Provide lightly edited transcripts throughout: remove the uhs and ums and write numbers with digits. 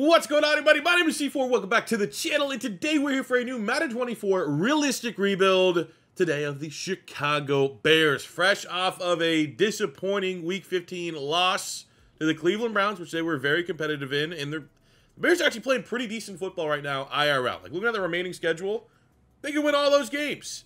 What's going on, everybody? My name is C4. Welcome back to the channel, and today we're here for a new Madden 24 realistic rebuild today of the Chicago Bears. Fresh off of a disappointing Week 15 loss to the Cleveland Browns, which they were very competitive in, and the Bears are actually playing pretty decent football right now, IRL. Like, looking at the remaining schedule, they can win all those games.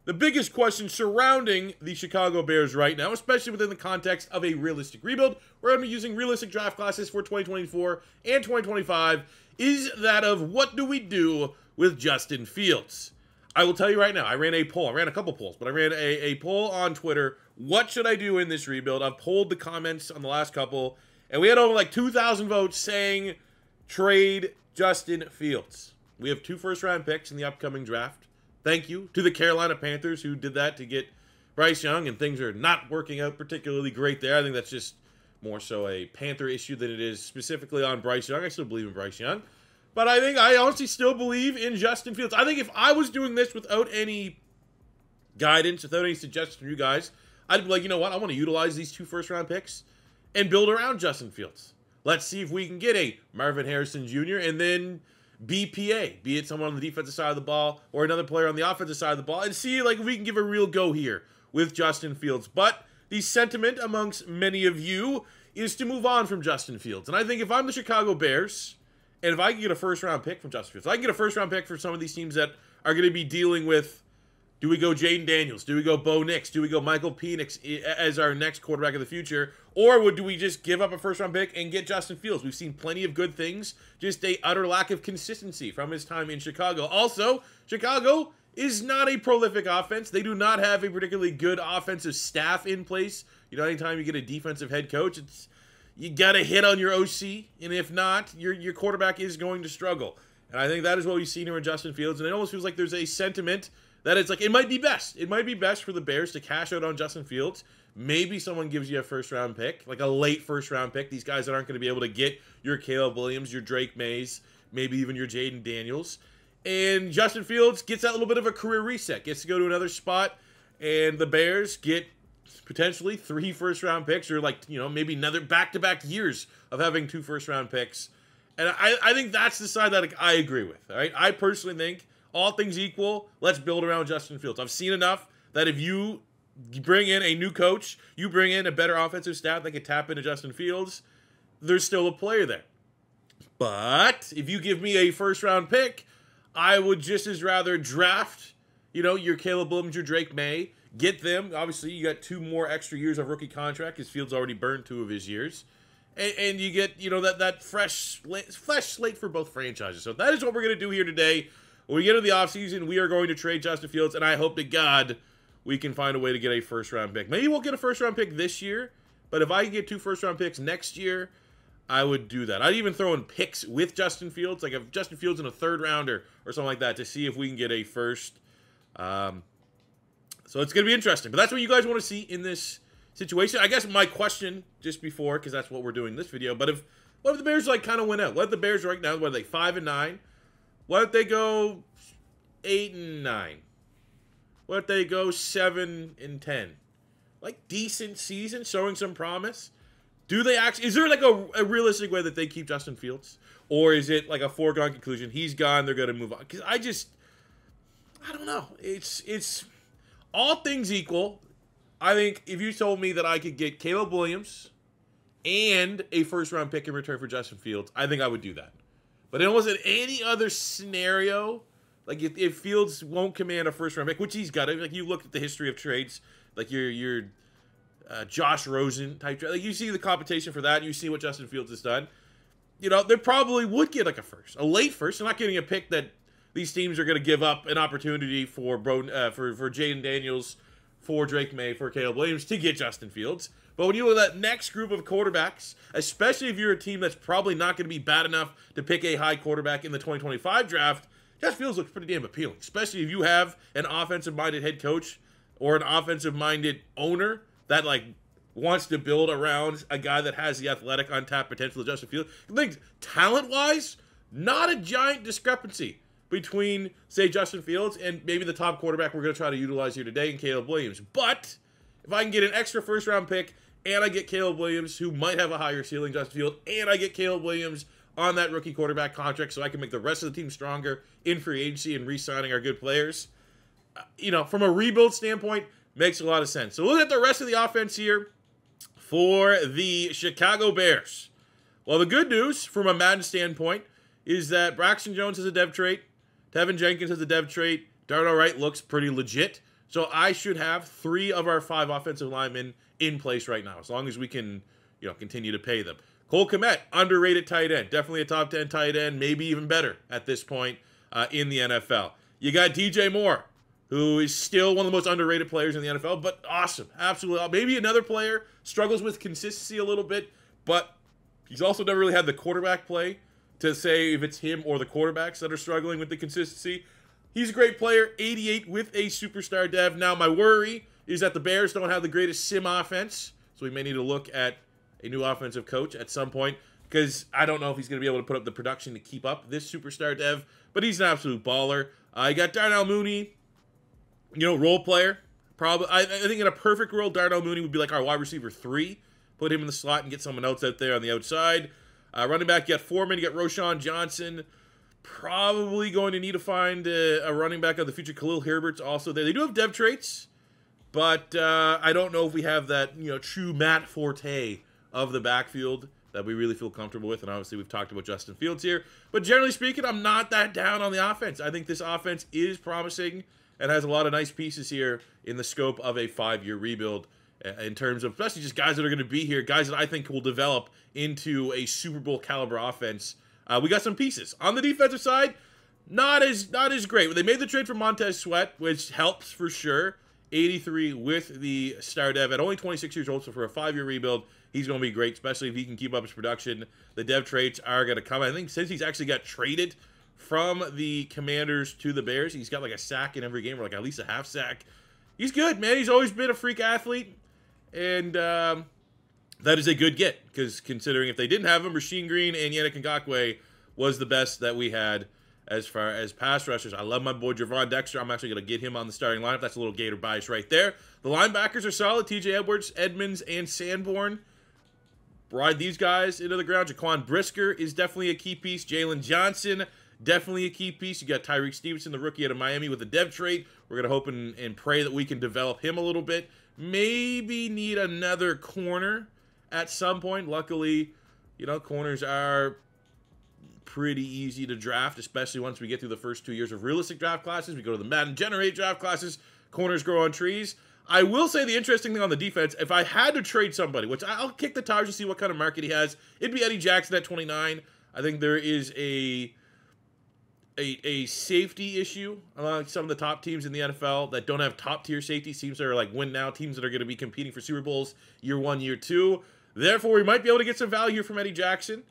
The biggest question surrounding the Chicago Bears right now, especially within the context of a realistic rebuild, we're going to be using realistic draft classes for 2024 and 2025, is that of what do we do with Justin Fields? I will tell you right now, I ran a poll. I ran a couple polls, but I ran a poll on Twitter. What should I do in this rebuild? I've polled the comments on the last couple, and we had over like 2,000 votes saying trade Justin Fields. We have 2 first-round picks in the upcoming draft. Thank you to the Carolina Panthers who did that to get Bryce Young, and things are not working out particularly great there. I think that's just more so a Panther issue than it is specifically on Bryce Young. I still believe in Bryce Young. But I honestly still believe in Justin Fields. I think if I was doing this without any guidance, without any suggestions from you guys, I'd be like, you know what? I want to utilize these 2 first-round picks and build around Justin Fields. Let's see if we can get a Marvin Harrison Jr. and then BPA, be it someone on the defensive side of the ball or another player on the offensive side of the ball, and see like if we can give a real go here with Justin Fields. But the sentiment amongst many of you is to move on from Justin Fields. And I think if I'm the Chicago Bears, and if I can get a first-round pick from Justin Fields, I can get a first-round pick for some of these teams that are going to be dealing with, do we go Jaden Daniels? Do we go Bo Nix? Do we go Michael Penix as our next quarterback of the future? Or do we just give up a first-round pick and get Justin Fields? We've seen plenty of good things, just a utter lack of consistency from his time in Chicago. Also, Chicago is not a prolific offense. They do not have a particularly good offensive staff in place. You know, anytime you get a defensive head coach, you got to hit on your OC, and if not, your quarterback is going to struggle. And I think that is what we've seen here in Justin Fields, and it almost feels like there's a sentiment that it's like, it might be best. It might be best for the Bears to cash out on Justin Fields. Maybe someone gives you a first-round pick, like a late first-round pick. These guys that aren't going to be able to get your Caleb Williams, your Drake Mays, maybe even your Jaden Daniels. And Justin Fields gets that little bit of a career reset, gets to go to another spot, and the Bears get potentially 3 first-round picks, or like, you know, maybe another back-to-back years of having 2 first-round picks. And I think that's the side that I agree with, all right? I personally think, all things equal, let's build around Justin Fields. I've seen enough that if you bring in a new coach, you bring in a better offensive staff that can tap into Justin Fields, there's still a player there. But if you give me a first-round pick, I would just as rather draft, you know, your Caleb Williams, your Drake May, get them. Obviously, you got 2 more extra years of rookie contract because Fields already burned 2 of his years. And you get, you know, that fresh slate for both franchises. So that is what we're going to do here today. When we get into the offseason, we are going to trade Justin Fields, and I hope to God we can find a way to get a first-round pick. Maybe we'll get a first-round pick this year, but if I can get 2 first-round picks next year, I would do that. I'd even throw in picks with Justin Fields, like if Justin Fields in a 3rd-rounder or something like that, to see if we can get a first. So it's going to be interesting. But that's what you guys want to see in this situation. I guess my question just before, because that's what we're doing in this video, but what if the Bears like kind of went out? What if the Bears right now, what are they, 5-9? What if they go 8-9? What if they go 7-10? Like, decent season, showing some promise. Do they actually, is there like a realistic way that they keep Justin Fields? Or is it like a foregone conclusion? He's gone, they're going to move on. Because I don't know. It's all things equal. I think if you told me that I could get Caleb Williams and a first-round pick in return for Justin Fields, I think I would do that. But in almost any other scenario, like if Fields won't command a first-round pick, which he's got, like you look at the history of trades, like your Josh Rosen type trade, like you see the competition for that, you see what Justin Fields has done. You know, they probably would get like a late first. They're not getting a pick that these teams are going to give up an opportunity for Jaden Daniels, for Drake May, for Caleb Williams to get Justin Fields. But when you look at that next group of quarterbacks, especially if you're a team that's probably not going to be bad enough to pick a high quarterback in the 2025 draft, Justin Fields looks pretty damn appealing, especially if you have an offensive-minded head coach or an offensive-minded owner that, like, wants to build around a guy that has the athletic, untapped potential of Justin Fields. I think talent-wise, not a giant discrepancy between, say, Justin Fields and maybe the top quarterback we're going to try to utilize here today in Caleb Williams. But if I can get an extra first-round pick and I get Caleb Williams, who might have a higher ceiling Justin Fields, and I get Caleb Williams on that rookie quarterback contract so I can make the rest of the team stronger in free agency and re-signing our good players. You know, from a rebuild standpoint, makes a lot of sense. So look at the rest of the offense here for the Chicago Bears. Well, the good news from a Madden standpoint is that Braxton Jones has a dev trait, Tevin Jenkins has a dev trait, Darnell Wright looks pretty legit. So I should have 3 of our 5 offensive linemen in place right now, as long as we can, you know, continue to pay them. Cole Kmet, underrated tight end, definitely a top 10 tight end, maybe even better at this point in the NFL. You got DJ Moore, who is still one of the most underrated players in the NFL, but awesome, absolutely. Maybe another player struggles with consistency a little bit, but he's also never really had the quarterback play to say if it's him or the quarterbacks that are struggling with the consistency. He's a great player, 88 with a superstar dev. Now, my worry is that the Bears don't have the greatest sim offense, so we may need to look at a new offensive coach at some point, because I don't know if he's going to be able to put up the production to keep up this superstar dev, but he's an absolute baller. You got Darnell Mooney, you know, role player. Probably, I think in a perfect world, Darnell Mooney would be like our wide receiver 3. Put him in the slot and get someone else out there on the outside. Running back, you got Foreman, you got Roshan Johnson. Probably going to need to find a running back of the future. Khalil Herbert's also there. They do have dev traits, but I don't know if we have that, you know, true Matt Forte of the backfield that we really feel comfortable with. And obviously, we've talked about Justin Fields here. But generally speaking, I'm not that down on the offense. I think this offense is promising and has a lot of nice pieces here in the scope of a 5-year rebuild, in terms of especially just guys that are going to be here, guys that I think will develop into a Super Bowl caliber offense. We got some pieces. On the defensive side, not as great. They made the trade for Montez Sweat, which helps for sure. 83 with the star dev at only 26 years old, so for a 5-year rebuild, he's going to be great, especially if he can keep up his production. The dev traits are going to come. I think since he's actually got traded from the Commanders to the Bears, he's got like a sack in every game, or like at least a half sack. He's good, man. He's always been a freak athlete, and that is a good get, because considering if they didn't have him, Rasheem Green and Yannick Ngakoue was the best that we had as far as pass rushers. I love my boy Javon Dexter. I'm actually going to get him on the starting lineup. That's a little Gator bias right there. The linebackers are solid. TJ Edwards, Edmonds, and Sanborn. Ride these guys into the ground. Jaquan Brisker is definitely a key piece. Jalen Johnson, definitely a key piece. You got Tyreek Stevenson, the rookie out of Miami, with a dev trait. We're going to hope and pray that we can develop him a little bit. Maybe need another corner at some point. Luckily, you know, corners are pretty easy to draft, especially once we get through the first 2 years of realistic draft classes. We go to the Madden Generate draft classes. Corners grow on trees. I will say the interesting thing on the defense, if I had to trade somebody, which I'll kick the tires to see what kind of market he has, it'd be Eddie Jackson at 29. I think there is a safety issue among some of the top teams in the NFL that don't have top-tier safety teams that are like win now, teams that are going to be competing for Super Bowls year 1, year 2. Therefore, we might be able to get some value from Eddie Jackson.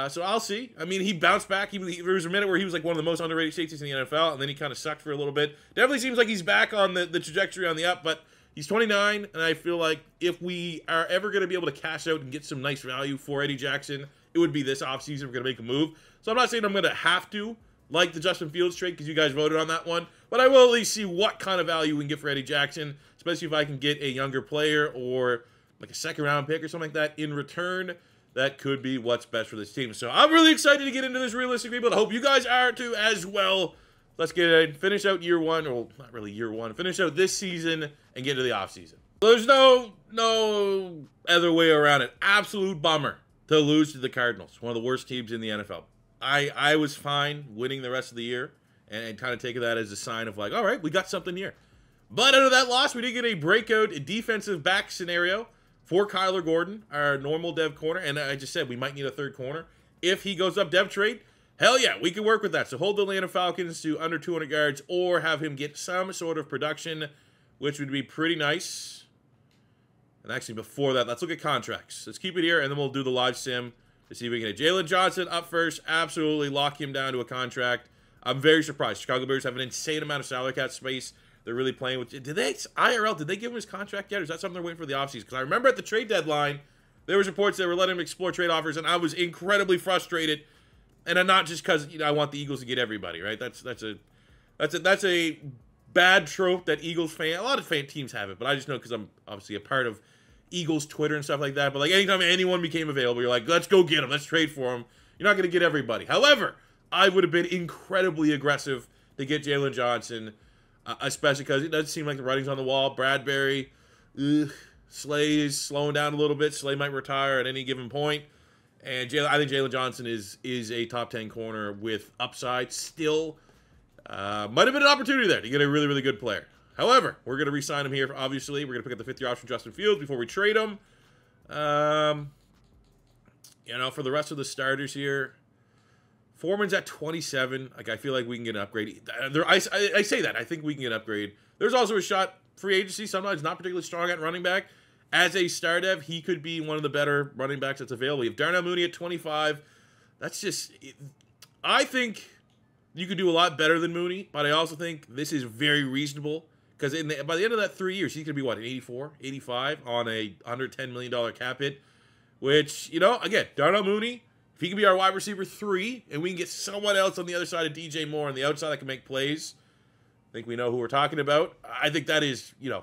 So I'll see. I mean, he bounced back. There was a minute where he was like one of the most underrated safeties in the NFL, and then he kind of sucked for a little bit. Definitely seems like he's back on the trajectory on the up, but he's 29, and I feel like if we are ever going to be able to cash out and get some nice value for Eddie Jackson, it would be this offseason. We're going to make a move. So I'm not saying I'm going to have to like the Justin Fields trade, because you guys voted on that one, but I will at least see what kind of value we can get for Eddie Jackson, especially if I can get a younger player or like a second-round pick or something like that in return. That could be what's best for this team. So I'm really excited to get into this realistic rebuild. I hope you guys are too as well. Let's get in, finish out year 1, or not really year 1, finish out this season and get into the offseason. There's no other way around it. Absolute bummer to lose to the Cardinals, one of the worst teams in the NFL. I was fine winning the rest of the year and kind of taking that as a sign of like, all right, we got something here. But out of that loss, we did get a breakout defensive back scenario for Kyler Gordon, our normal dev corner. And I just said we might need a third corner. If he goes up dev trade, hell yeah, we can work with that. So hold the Atlanta Falcons to under 200 yards or have him get some sort of production, which would be pretty nice. And actually, before that, let's look at contracts. Let's keep it here, and then we'll do the live sim to see if we can get Jalen Johnson up first. Absolutely lock him down to a contract. I'm very surprised. Chicago Bears have an insane amount of salary cap space. They're really playing with... Did they give him his contract yet? Or is that something they're waiting for the offseason? Because I remember at the trade deadline, there was reports that were letting him explore trade offers, and I was incredibly frustrated. And I'm not just because I want the Eagles to get everybody, right? That's a bad trope that Eagles fan... A lot of fan teams have it, but I just know because I'm obviously a part of Eagles Twitter and stuff like that. But like anytime anyone became available, you're like, let's go get him. Let's trade for him. You're not going to get everybody. However, I would have been incredibly aggressive to get Jalen Johnson, especially because it does seem like the writing's on the wall. Bradbury, Slay is slowing down a little bit. Slay might retire at any given point. And I think Jalen Johnson is a top 10 corner with upside still. Might have been an opportunity there to get a really, really good player. However, we're going to re-sign him here, obviously. We're going to pick up the 5th-year option Justin Fields before we trade him. You know, for the rest of the starters here, Foreman's at 27. Like, I feel like we can get an upgrade. I say that. I think we can get an upgrade. There's also a shot free agency. Sometimes not particularly strong at running back. As a star dev, he could be one of the better running backs that's available. You have Darnell Mooney at 25. That's just... I think you could do a lot better than Mooney, but I also think this is very reasonable. Because by the end of that 3 years, he's going to be, what, an 84, 85 on a $110 million cap hit? Which, you know, again, Darnell Mooney, if he can be our wide receiver 3, and we can get someone else on the other side of DJ Moore on the outside that can make plays, I think we know who we're talking about. I think that is, you know,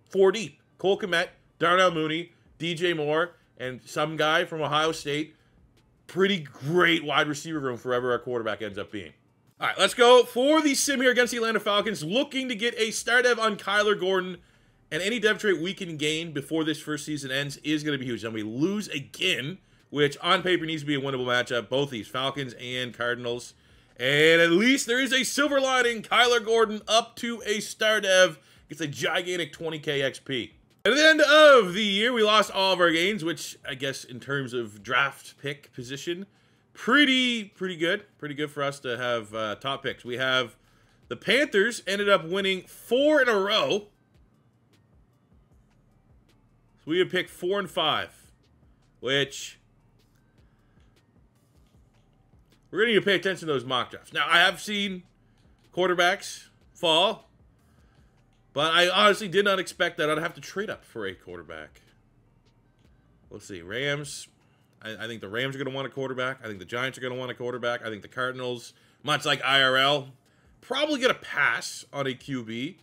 4 deep. Cole Kmet, Darnell Mooney, DJ Moore, and some guy from Ohio State. Pretty great wide receiver room for whoever our quarterback ends up being. All right, let's go for the sim here against the Atlanta Falcons. Looking to get a star dev on Kyler Gordon. And any dev trait we can gain before this first season ends is going to be huge. And we lose again, which on paper needs to be a winnable matchup. Both these, Falcons and Cardinals. And at least there is a silver lining. Kyler Gordon up to a star dev. Gets a gigantic 20K XP. At the end of the year, we lost all of our gains, which I guess in terms of draft pick position, pretty good. Pretty good for us to have top picks. We have the Panthers ended up winning 4 in a row. So we have picked 4 and 5, which we're going to need to pay attention to those mock drafts. Now, I have seen quarterbacks fall, but I honestly did not expect that I'd have to trade up for a quarterback. Let's see. Rams. I think the Rams are going to want a quarterback. I think the Giants are going to want a quarterback. I think the Cardinals, much like IRL, probably going to pass on a QB.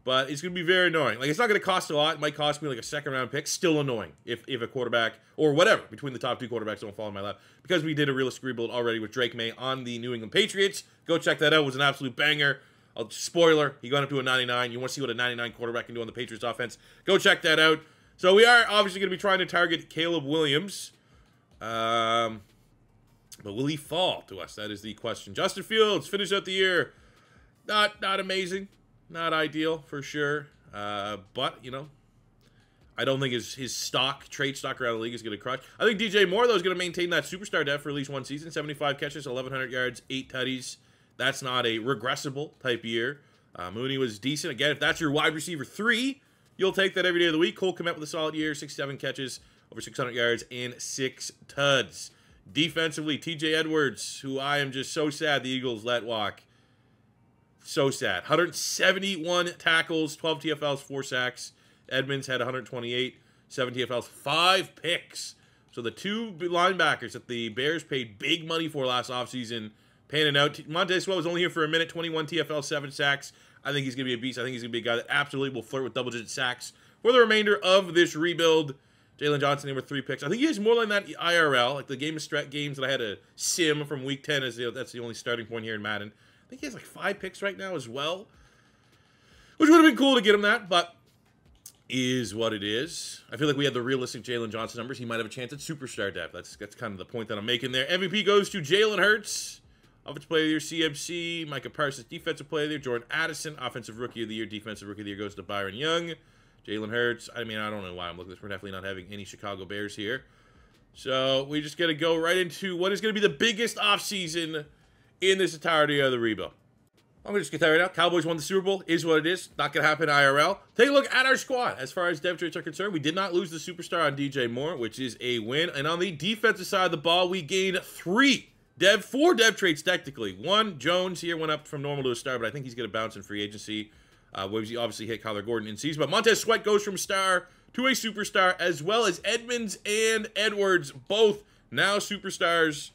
But it's going to be very annoying. Like, it's not going to cost a lot. It might cost me like a second-round pick. Still annoying if a quarterback or whatever between the top 2 quarterbacks don't fall in my lap. Because we did a realistic rebuild already with Drake May on the New England Patriots. Go check that out. It was an absolute banger. Spoiler, he got up to a 99. You want to see what a 99 quarterback can do on the Patriots offense? Go check that out. So we are obviously going to be trying to target Caleb Williams. But will he fall to us? That is the question. Justin Fields finished out the year. Not amazing. Not ideal, for sure. But, you know, I don't think his trade stock around the league is going to crush. I think DJ Moore, though, is going to maintain that superstar depth for at least one season. 75 catches, 1,100 yards, 8 tutties. That's not a regressible type year. Mooney was decent. Again, if that's your wide receiver 3, you'll take that every day of the week. Cole Kmet with a solid year, 67 catches, over 600 yards, and 6 tuds. Defensively, TJ Edwards, who I am just so sad the Eagles let walk. So sad. 171 tackles, 12 TFLs, 4 sacks. Edmonds had 128, 7 TFLs, 5 picks. So the 2 linebackers that the Bears paid big money for last offseason, panning out. Montez Sweat was only here for a minute, 21 TFL, 7 sacks. I think he's going to be a beast. I think he's going to be a guy that absolutely will flirt with double-digit sacks for the remainder of this rebuild. Jalen Johnson in with 3 picks. I think he has more than that IRL. Like the games that I had to sim from week 10, that's the only starting point here in Madden. I think he has like 5 picks right now as well, which would have been cool to get him that, but is what it is. I feel like we have the realistic Jalen Johnson numbers. He might have a chance at superstar depth. That's kind of the point that I'm making there. MVP goes to Jalen Hurts. Offensive Player of the Year, CMC. Micah Parsons, Defensive Player of the Year. Jordan Addison, Offensive Rookie of the Year. Defensive Rookie of the Year goes to Byron Young. Jalen Hurts. I mean, I don't know why I'm looking at this. We're definitely not having any Chicago Bears here. So we just got to go right into what is going to be the biggest offseason in this entirety of the rebuild. I'm going to just get that right now. Cowboys won the Super Bowl. Is what it is. Not going to happen IRL. Take a look at our squad. As far as dev traits are concerned, we did not lose the superstar on DJ Moore, which is a win. And on the defensive side of the ball, we gained 4 dev traits technically. 1, Jones here went up from normal to a star, but I think he's going to bounce in free agency. He obviously hit Kyler Gordon in season. But Montez Sweat goes from star to a superstar, as well as Edmonds and Edwards, both now superstars.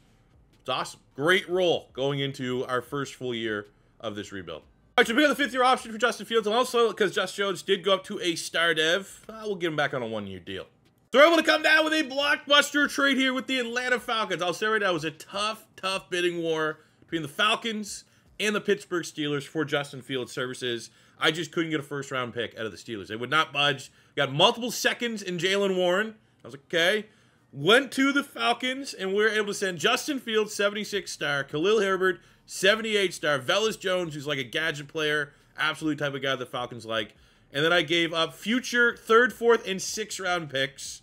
It's awesome. Great role going into our first full year of this rebuild. All right, so we got the 5th-year option for Justin Fields, and also because Josh Jones did go up to a star dev, we'll get him back on a 1-year deal. So we're able to come down with a blockbuster trade here with the Atlanta Falcons. I'll say right now, it was a tough bidding war between the Falcons and the Pittsburgh Steelers for Justin Fields' services. I just couldn't get a first-round pick out of the Steelers. They would not budge. Got multiple seconds in Jalen Warren. I was like, okay. Went to the Falcons, and we were able to send Justin Fields, 76-star, Khalil Herbert, 78-star, Velus Jones, who's like a gadget player, absolute type of guy the Falcons like. And then I gave up future 3rd, 4th, and 6th-round picks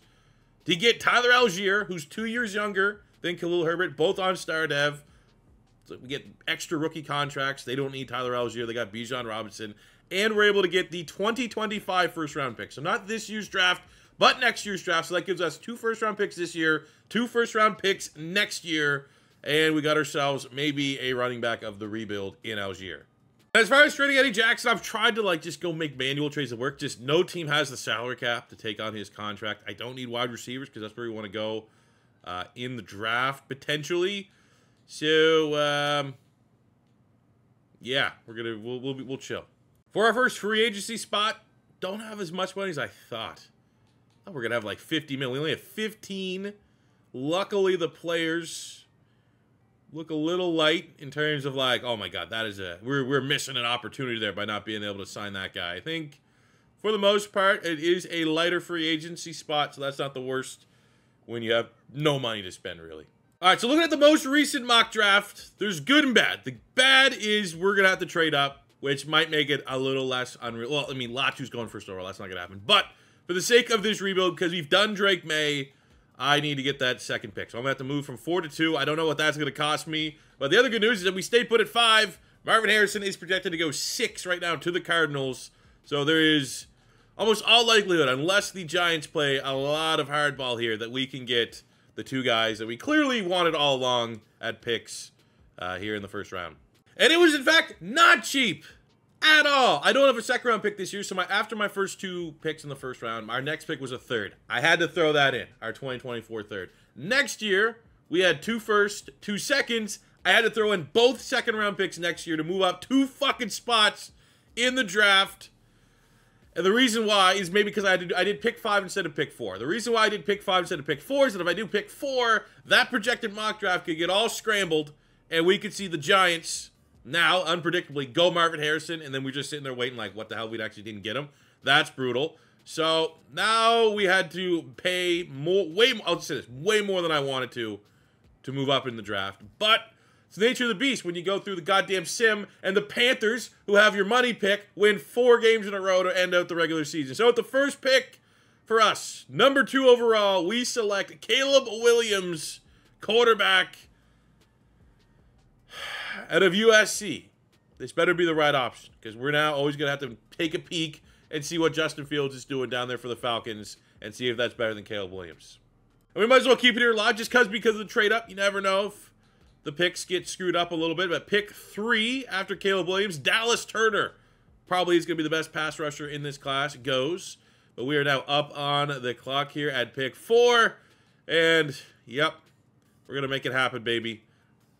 to get Tyler Algier, who's 2 years younger than Khalil Herbert, both on Star Dev. So we get extra rookie contracts. They don't need Tyler Algier. They got Bijan Robinson. And we're able to get the 2025 first-round picks. So not this year's draft, but next year's draft. So that gives us 2 first-round picks this year, 2 first-round picks next year, and we got ourselves maybe a running back of the rebuild in Algier. As far as trading Eddie Jackson, I've tried to just go make manual trades that work. Just no team has the salary cap to take on his contract. I don't need wide receivers because that's where we want to go in the draft potentially. So yeah, we'll chill. For our first free agency spot, don't have as much money as I thought. Oh, we're gonna have like 50 million. We only have 15. Luckily, the players look a little light in terms of oh my god, that is we're missing an opportunity there by not being able to sign that guy. I think for the most part it is a lighter free agency spot, so that's not the worst when you have no money to spend really. All right, so looking at the most recent mock draft, there's good and bad. The bad is we're gonna have to trade up, which might make it a little less unreal. Well, I mean, Latu's going first overall, that's not gonna happen. But for the sake of this rebuild, because we've done Drake May, I need to get that second pick. So I'm going to have to move from 4 to 2. I don't know what that's going to cost me. But the other good news is that we stayed put at 5. Marvin Harrison is projected to go 6 right now to the Cardinals. So there is almost all likelihood, unless the Giants play a lot of hardball here, that we can get the 2 guys that we clearly wanted all along at picks here in the first round. And it was, in fact, not cheap at all. I don't have a second round pick this year, so after my first 2 picks in the first round, our next pick was a 3rd. I had to throw that in, our 2024 3rd. Next year, we had 2 first, 2 seconds. I had to throw in both second round picks next year to move up 2 fucking spots in the draft. And the reason why is maybe because I did pick 5 instead of pick 4. The reason why I did pick 5 instead of pick 4 is that if I do pick 4, that projected mock draft could get all scrambled, and we could see the Giants now, unpredictably, go Marvin Harrison, and then we're just sitting there waiting what the hell, we actually didn't get him. That's brutal. So now we had to pay more, I'll just say this, way more than I wanted to move up in the draft. But it's the nature of the beast when you go through the goddamn sim, and the Panthers, who have your money pick, win 4 games in a row to end out the regular season. So at the first pick for us, number 2 overall, we select Caleb Williams, quarterback out of USC. This better be the right option, because we're now always going to have to take a peek and see what Justin Fields is doing down there for the Falcons and see if that's better than Caleb Williams. And we might as well keep it here live just because of the trade up. You never know if the picks get screwed up a little bit. But pick 3 after Caleb Williams, Dallas Turner. Probably is going to be the best pass rusher in this class. Goes. But we are now up on the clock here at pick 4. And, yep, we're going to make it happen, baby.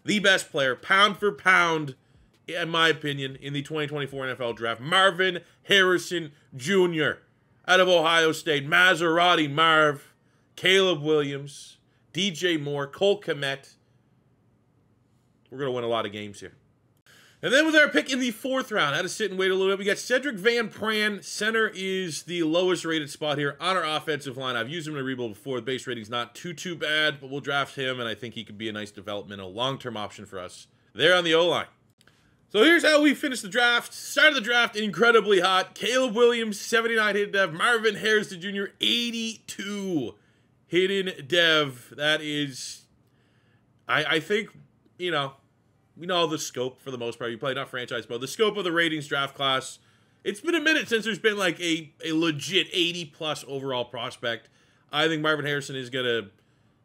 The best player, pound for pound, in my opinion, in the 2024 NFL Draft, Marvin Harrison Jr. out of Ohio State. Maserati Marv, Caleb Williams, DJ Moore, Cole Kmet. We're going to win a lot of games here. And then with our pick in the 4th round, I had to sit and wait a little bit. We got Cedric Van Pran. Center is the lowest rated spot here on our offensive line. I've used him in a rebuild before. The base rating's not too bad, but we'll draft him, and I think he could be a nice developmental long-term option for us there on the O-line. So here's how we finished the draft. Started the draft incredibly hot. Caleb Williams, 79 hidden dev. Marvin Harrison Jr., 82 hidden dev. That is, I think, you know, we know the scope for the most part. You play not franchise mode. The scope of the ratings draft class. It's been a minute since there's been like a legit 80-plus overall prospect. I think Marvin Harrison is going to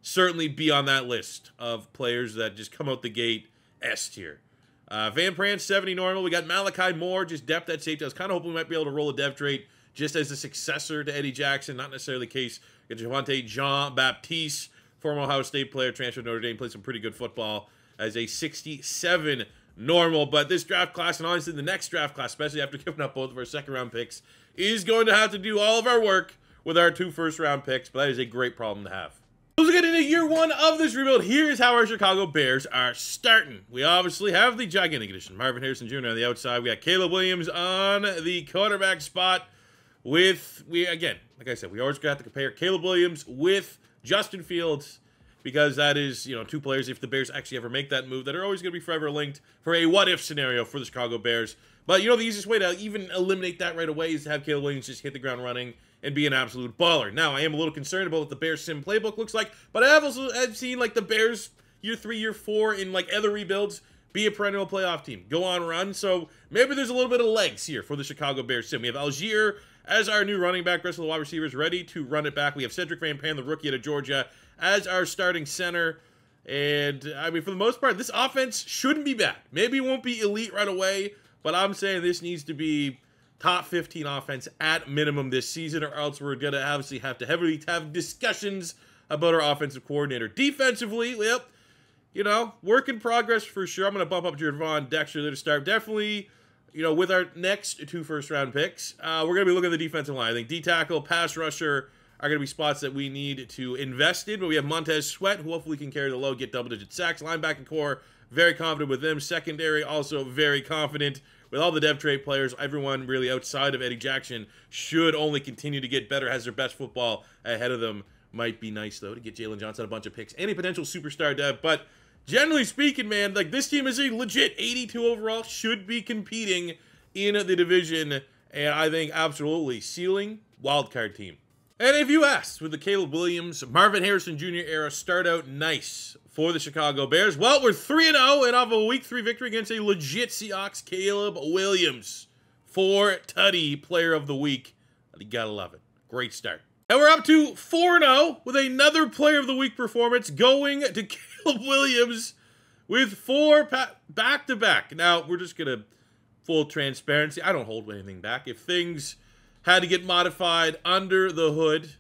certainly be on that list of players that just come out the gate S tier. Van Pran, 70 normal. We got Malachi Moore, just depth at safety. I was kind of hoping we might be able to roll a dev trait just as a successor to Eddie Jackson. Not necessarily the case. We got Javonte Jean-Baptiste, former Ohio State player, transferred to Notre Dame, played some pretty good football as a 67 normal. But this draft class, and honestly the next draft class, especially after giving up both of our second-round picks, is going to have to do all of our work. with our 2 first-round picks, but that is a great problem to have. Let's get into year 1 of this rebuild. Here's how our Chicago Bears are starting. We obviously have the gigantic addition. Marvin Harrison Jr. on the outside. We got Caleb Williams on the quarterback spot with, again, like I said, we always got to compare Caleb Williams with Justin Fields because that is, 2 players, if the Bears actually ever make that move, that are always going to be forever linked for a what-if scenario for the Chicago Bears. But, the easiest way to even eliminate that right away is to have Caleb Williams just hit the ground running and be an absolute baller. Now, I am a little concerned about what the Bears sim playbook looks like, but I've seen, the Bears year 3, year 4 in, other rebuilds be a perennial playoff team. Go on run, so maybe there's a little bit of legs here for the Chicago Bears sim. We have Algier as our new running back, rest of the wide receivers ready to run it back. We have Cedric Van Pan, the rookie out of Georgia, as our starting center. And, for the most part, this offense shouldn't be bad. Maybe it won't be elite right away, but I'm saying this needs to be top 15 offense at minimum this season, or else we're going to obviously have to heavily have discussions about our offensive coordinator. Defensively, work in progress for sure. I'm going to bump up Javon Dexter there to start. Definitely, with our next 2 first-round picks, we're going to be looking at the defensive line. I think D-tackle, pass rusher are going to be spots that we need to invest in, but we have Montez Sweat, who hopefully can carry the load, get double-digit sacks. Linebacking core, very confident with them. Secondary, also very confident. With all the dev trade players, everyone really outside of Eddie Jackson should only continue to get better, has their best football ahead of them. Might be nice, though, to get Jalen Johnson a bunch of picks. Any potential superstar dev, but generally speaking, man, this team is a legit 82 overall, should be competing in the division, and I think absolutely ceiling wildcard team. And if you asked, would the Caleb Williams, Marvin Harrison Jr. era start out nice for the Chicago Bears? Well, we're 3-0 and off a Week 3 victory against a legit Seahawks. Caleb Williams for Tutty Player of the Week. You gotta love it. Great start. And we're up to 4-0 with another Player of the Week performance going to Caleb Williams with 4 back-to-back. Now, we're just gonna, full transparency, I don't hold anything back. If things had to get modified under the hood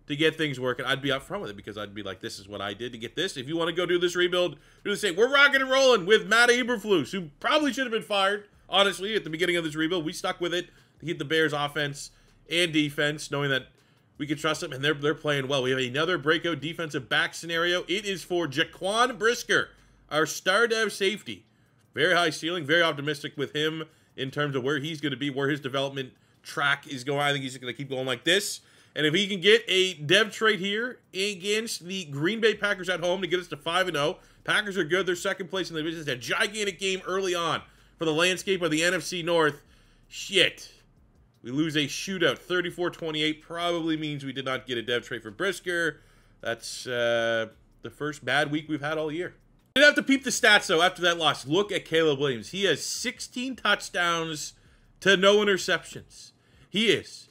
to get things working, I'd be up front with it because I'd be like, this is what I did to get this. If you want to go do this rebuild, do the same. We're rocking and rolling with Matt Eberflus, who probably should have been fired, honestly, at the beginning of this rebuild. We stuck with it to keep the Bears offense and defense, knowing that we could trust them, and they're playing well. We have another breakout defensive back scenario. It is for Jaquan Brisker, our star dev safety. Very high ceiling, very optimistic with him in terms of where he's going to be, where his development track is going. I think he's going to keep going like this. And if he can get a dev trade here against the Green Bay Packers at home to get us to 5-0, Packers are good. They're second place in the division. It's a gigantic game early on for the landscape of the NFC North. Shit. We lose a shootout. 34-28 probably means we did not get a dev trade for Brisker. That's the first bad week we've had all year. You didn't have to peep the stats, though, after that loss. Look at Caleb Williams. He has 16 touchdowns to no interceptions. He is.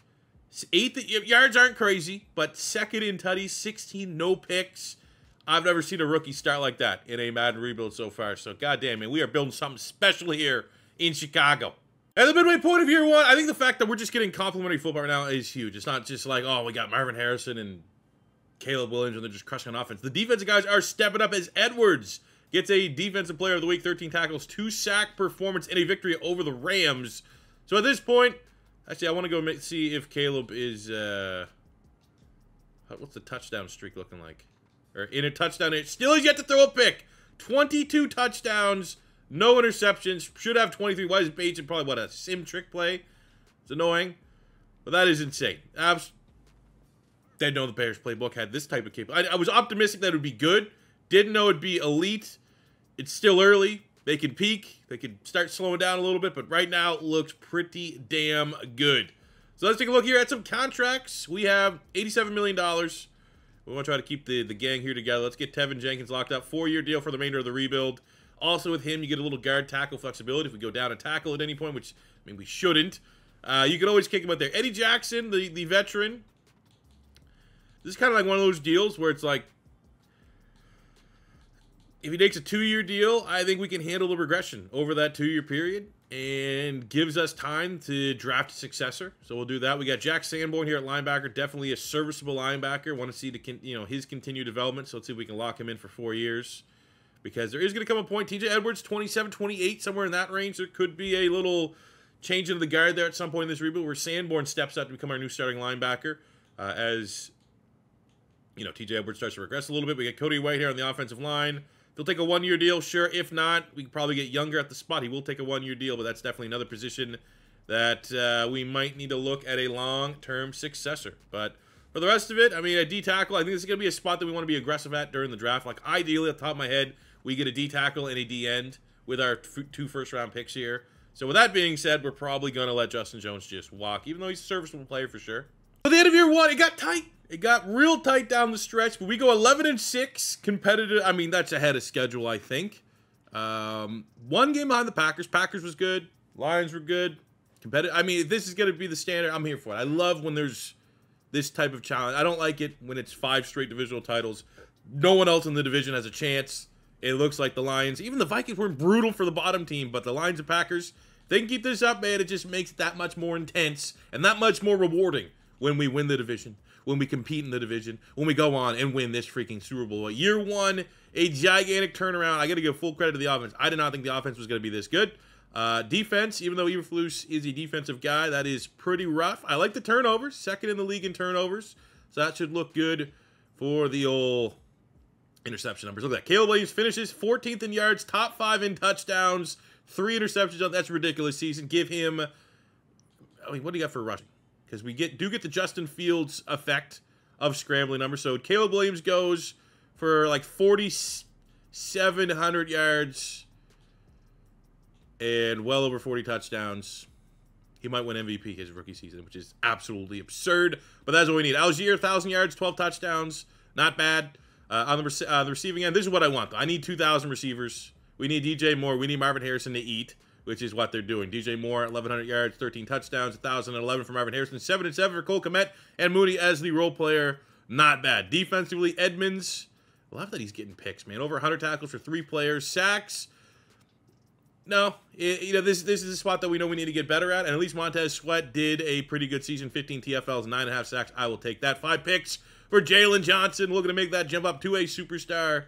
8th, yards aren't crazy, but second in tutties, 16 no picks. I've never seen a rookie start like that in a Madden rebuild so far. So, goddamn, man, we are building something special here in Chicago. At the midway point of year 1, I think the fact that we're just getting complimentary football right now is huge. It's not just like, oh, we got Marvin Harrison and Caleb Williams and they're just crushing on offense. The defensive guys are stepping up as Edwards gets a defensive player of the week, 13 tackles, 2 sack performance, and a victory over the Rams. So at this point, actually, I want to go see if Caleb is, what's the touchdown streak looking like? Or in a touchdown, it still is yet to throw a pick. 22 touchdowns, no interceptions, should have 23. Why is Bates in probably, what, a sim trick play? It's annoying, but that is insane. Didn't know the Bears playbook had this type of capability. I was optimistic that it would be good. Didn't know it'd be elite. It's still early. They can peak. They can start slowing down a little bit, but right now it looks pretty damn good. So let's take a look here at some contracts. We have $87 million. We want to try to keep the gang here together. Let's get Tevin Jenkins locked up. 4-year deal for the remainder of the rebuild. Also with him, you get a little guard tackle flexibility if we go down a tackle at any point, which, I mean, we shouldn't. You can always kick him out there. Eddie Jackson, the veteran. This is kind of like one of those deals where it's like, if he takes a 2-year deal, I think we can handle the regression over that 2-year period and gives us time to draft a successor. So we'll do that. We got Jack Sanborn here at linebacker, definitely a serviceable linebacker. Want to see his continued development. So let's see if we can lock him in for 4 years, because there is going to come a point. TJ Edwards, 27, 28, somewhere in that range. There could be a little change into the guard there at some point in this rebuild where Sanborn steps up to become our new starting linebacker. As, you know, TJ Edwards starts to regress a little bit. We get Cody White here on the offensive line. If he'll take a one-year deal, sure. If not, we can probably get Younger at the spot. He will take a one-year deal, but that's definitely another position that we might need to look at a long-term successor. But for the rest of it, I mean, a D tackle, I think this is going to be a spot that we want to be aggressive at during the draft. Like, ideally, at the top of my head, we get a D tackle and a D end with our 2 first-round picks here. So with that being said, we're probably going to let Justin Jones just walk, even though he's a serviceable player for sure. At the end of year 1, it got tight. It got real tight down the stretch, but we go 11-6, competitive. I mean, that's ahead of schedule, I think. 1 game behind the Packers. Packers was good. Lions were good. Competitive. I mean, if this is going to be the standard, I'm here for it. I love when there's this type of challenge. I don't like it when it's 5 straight divisional titles. No one else in the division has a chance. It looks like the Lions, even the Vikings were brutal for the bottom team, but the Lions and Packers, they can keep this up, man. It just makes it that much more intense and that much more rewarding when we win the division, when we compete in the division, when we go on and win this freaking Super Bowl. Year 1, a gigantic turnaround. I got to give full credit to the offense. I did not think the offense was going to be this good. Defense, even though Eberflus is a defensive guy, that is pretty rough. I like the turnovers, 2nd in the league in turnovers, so that should look good for the old interception numbers. Look at that. Caleb Williams finishes 14th in yards, top 5 in touchdowns, 3 interceptions. That's a ridiculous season. Give him, I mean, what do you got for rushing? Because we do get the Justin Fields effect of scrambling numbers. So Caleb Williams goes for like 4,700 yards and well over 40 touchdowns. He might win MVP his rookie season, which is absolutely absurd. But that's what we need. Algier, 1,000 yards, 12 touchdowns. Not bad. On the receiving end, this is what I want, though. I need 2,000 receivers. We need DJ Moore. We need Marvin Harrison to eat, which is what they're doing. DJ Moore, 1,100 yards, 13 touchdowns, 1,011 for Marvin Harrison, 7-7 for Cole Kmet, and Mooney as the role player. Not bad. Defensively, Edmonds, I love that he's getting picks, man. Over 100 tackles for 3 players. Sacks, no. You know, this is a spot that we know we need to get better at, and at least Montez Sweat did a pretty good season. 15 TFLs, 9.5 sacks. I will take that. 5 picks for Jalen Johnson, looking to make that jump up to a superstar.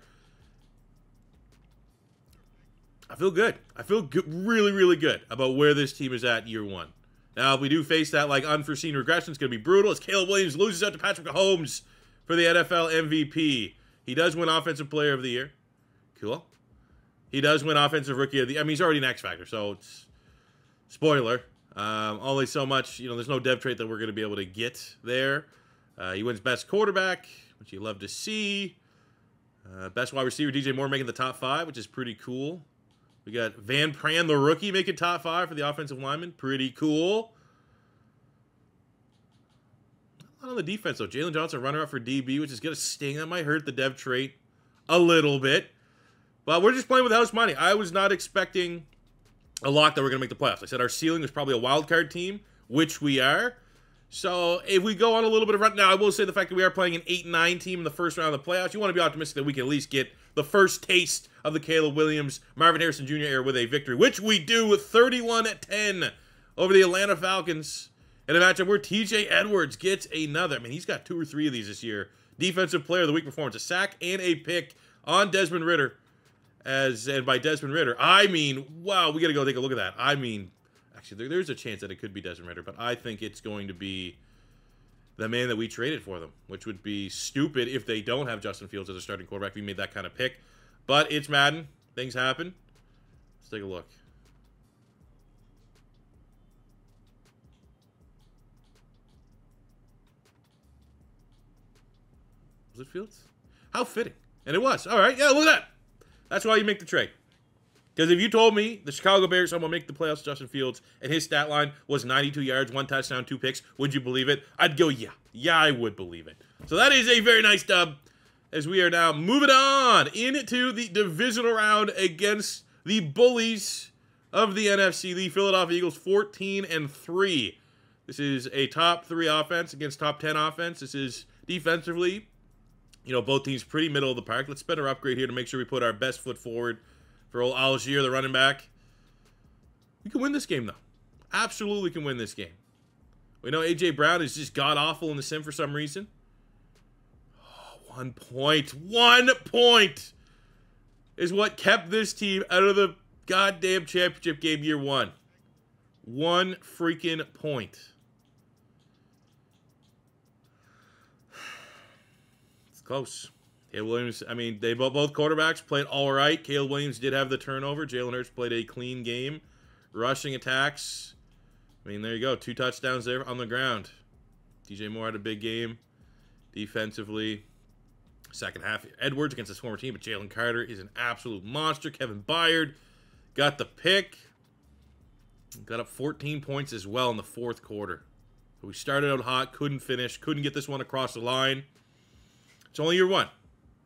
I feel good. I feel good, really, really good about where this team is at year 1. Now, if we do face that like unforeseen regression, it's going to be brutal as Caleb Williams loses out to Patrick Mahomes for the NFL MVP. He does win Offensive Player of the Year. Cool. He does win Offensive Rookie of the Year. I mean, he's already an X Factor, so it's spoiler. Only so much, you know, there's no dev trait that we're going to be able to get there. He wins Best Quarterback, which you love to see. Best Wide Receiver, DJ Moore making the top 5, which is pretty cool. We got Van Pran, the rookie, making top 5 for the offensive lineman. Pretty cool. Not on the defense, though. Jalen Johnson, runner-up for DB, which is going to sting. That might hurt the dev trait a little bit. But we're just playing with house money. I was not expecting a lot that we're going to make the playoffs. I said our ceiling was probably a wild card team, which we are. So if we go on a little bit of run, now I will say the fact that we are playing an 8-9 team in the first round of the playoffs, you want to be optimistic that we can at least get the first taste of the Caleb Williams, Marvin Harrison Jr. era with a victory, which we do with 31-10 over the Atlanta Falcons in a matchup where TJ Edwards gets another. I mean, he's got 2 or 3 of these this year. Defensive Player of the Week performance, a sack and a pick on Desmond Ridder. And by Desmond Ridder, I mean, wow, we got to go take a look at that. I mean, actually, there's a chance that it could be Desmond Ridder, but I think it's going to be the man that we traded for them, which would be stupid if they don't have Justin Fields as a starting quarterback. We made that kind of pick. But it's Madden. Things happen. Let's take a look. Was it Fields? How fitting. And it was. All right. Yeah, look at that. That's why you make the trade. Because if you told me the Chicago Bears someone make the playoffs with Justin Fields and his stat line was 92 yards, 1 touchdown, 2 picks, would you believe it? I'd go, yeah. Yeah, I would believe it. So that is a very nice dub as we are now moving on into the divisional round against the bullies of the NFC, the Philadelphia Eagles, 14-3. This is a top 3 offense against top 10 offense. This is defensively, you know, both teams pretty middle of the park. Let's spend our upgrade here to make sure we put our best foot forward for old Algier, the running back. We can win this game, though. Absolutely can win this game. We know A.J. Brown is just god-awful in the sim for some reason. Oh, 1 point. 1 point is what kept this team out of the goddamn championship game year 1. 1 freaking point. close. Caleb Williams, I mean, they both quarterbacks played all right. Caleb Williams did have the turnover. Jalen Hurts played a clean game. Rushing attacks. I mean, there you go. 2 touchdowns there on the ground. DJ Moore had a big game defensively. Second half, Edwards against his former team, but Jalen Carter is an absolute monster. Kevin Byard got the pick. Got up 14 points as well in the fourth quarter. So we started out hot, couldn't finish, couldn't get this one across the line. It's only year 1.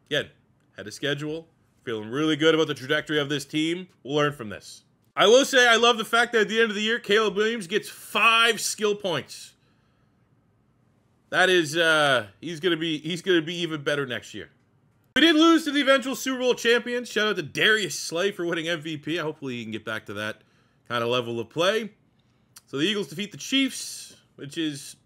Again, had a schedule. Feeling really good about the trajectory of this team. We'll learn from this. I will say I love the fact that at the end of the year, Caleb Williams gets 5 skill points. That is, he's gonna be even better next year. We did lose to the eventual Super Bowl champions. Shout out to Darius Slay for winning MVP. Hopefully he can get back to that kind of level of play. So the Eagles defeat the Chiefs, which is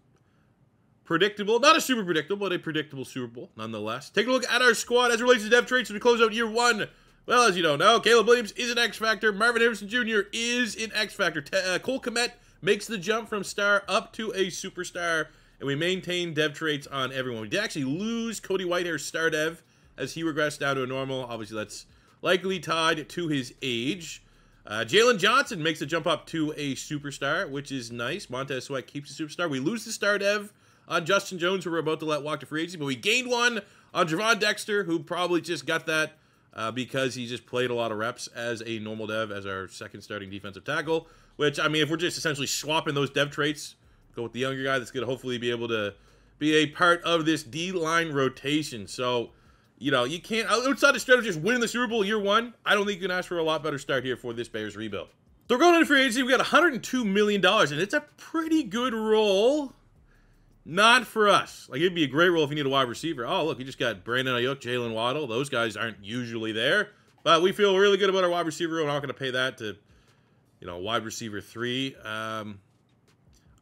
predictable. Not a super predictable, but a predictable Super Bowl nonetheless. Take a look at our squad as it relates to dev traits as we close out year 1. Well, as you don't know, Caleb Williams is an X Factor. Marvin Harrison Jr. is an X Factor. Cole Kmet makes the jump from star up to a superstar. And we maintain dev traits on everyone. We did actually lose Cody Whitehair's star dev as he regressed down to a normal. Obviously, that's likely tied to his age. Jalen Johnson makes a jump up to a superstar, which is nice. Montez Sweat keeps a superstar. We lose the star dev on Justin Jones, who we're about to let walk to free agency, but we gained one on Javon Dexter, who probably just got that because he just played a lot of reps as a normal dev as our second starting defensive tackle, which, I mean, if we're just essentially swapping those dev traits, go with the younger guy that's going to hopefully be able to be a part of this D-line rotation. So, you know, you can't, outside of strategy just winning the Super Bowl year 1, I don't think you can ask for a lot better start here for this Bears rebuild. So we're going into free agency. We got $102 million, and it's a pretty good roll. Not for us. Like, it'd be a great role if you need a wide receiver. Oh, look, you just got Brandon Ayuk, Jalen Waddle. Those guys aren't usually there. But we feel really good about our wide receiver. We're not going to pay that to, you know, wide receiver 3.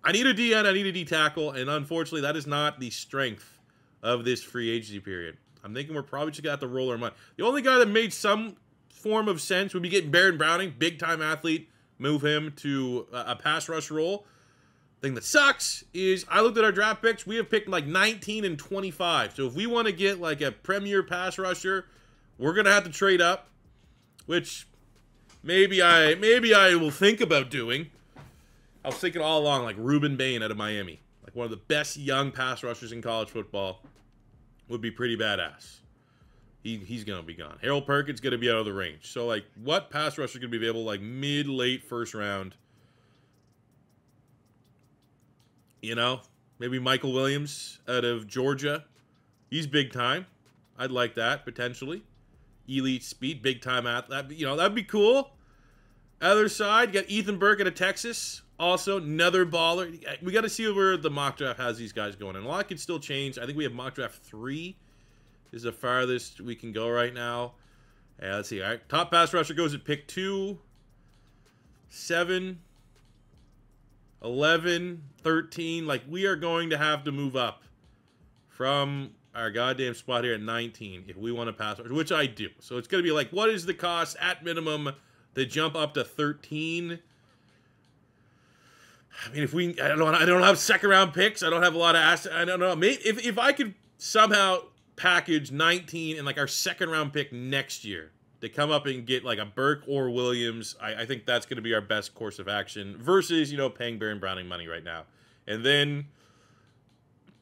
I need a DN, I need a D tackle, and unfortunately, that is not the strength of this free agency period. I'm thinking we're probably just going to have to roll our money. The only guy that made some form of sense would be getting Baron Browning, big-time athlete, move him to a pass rush role. Thing that sucks is I looked at our draft picks. We have picked like 19 and 25. So if we want to get like a premier pass rusher, we're going to have to trade up, which maybe I will think about doing. I was thinking all along, like, Ruben Bain out of Miami. Like, one of the best young pass rushers in college football. Would be pretty badass. He's going to be gone. Harold Perkins going to be out of the range. So, like, what pass rusher is going to be available, like, mid-late first round? You know? Maybe Michael Williams out of Georgia. He's big time. I'd like that, potentially. Elite speed, big-time athlete. You know, that'd be cool. Other side, you got Ethan Burke out of Texas. Also, another baller. We got to see where the mock draft has these guys going. And a lot could still change. I think we have mock draft 3 is the farthest we can go right now. Yeah, let's see. All right, top pass rusher goes at pick 2, 7, 11, 13. Like, we are going to have to move up from our goddamn spot here at 19 if we want to pass rusher, which I do. So it's going to be like, what is the cost at minimum to jump up to 13? I mean, if we, I don't have second round picks. I don't have a lot of assets. I don't know. Maybe if I could somehow package 19 and like our second round pick next year to come up and get like a Burke or Williams, I think that's going to be our best course of action versus, you know, paying Baron Browning money right now. And then,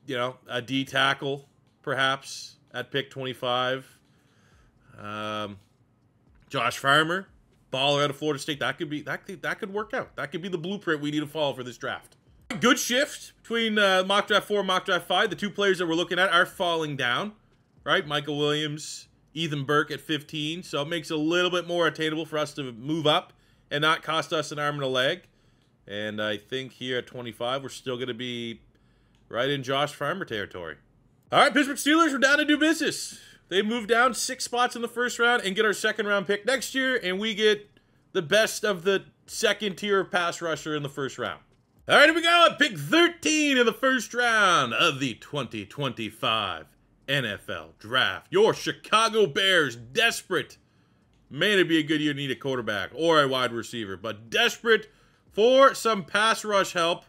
you know, a D tackle perhaps at pick 25. Josh Farmer. Baller out of Florida State. That could work out. That could be the blueprint we need to follow for this draft. Good shift between mock draft 4 and mock draft 5. The 2 players that we're looking at are falling down, right? Michael Williams, Ethan Burke at 15. So it makes it a little bit more attainable for us to move up and not cost us an arm and a leg. And I think here at 25, we're still going to be right in Josh Farmer territory. All right, Pittsburgh Steelers, we're down to do business. They move down 6 spots in the first round and get our second round pick next year, and we get the best of the second tier pass rusher in the first round. All right, here we go. Pick 13 in the first round of the 2025 NFL Draft. Your Chicago Bears, desperate. Man, it'd be a good year to need a quarterback or a wide receiver, but desperate for some pass rush help.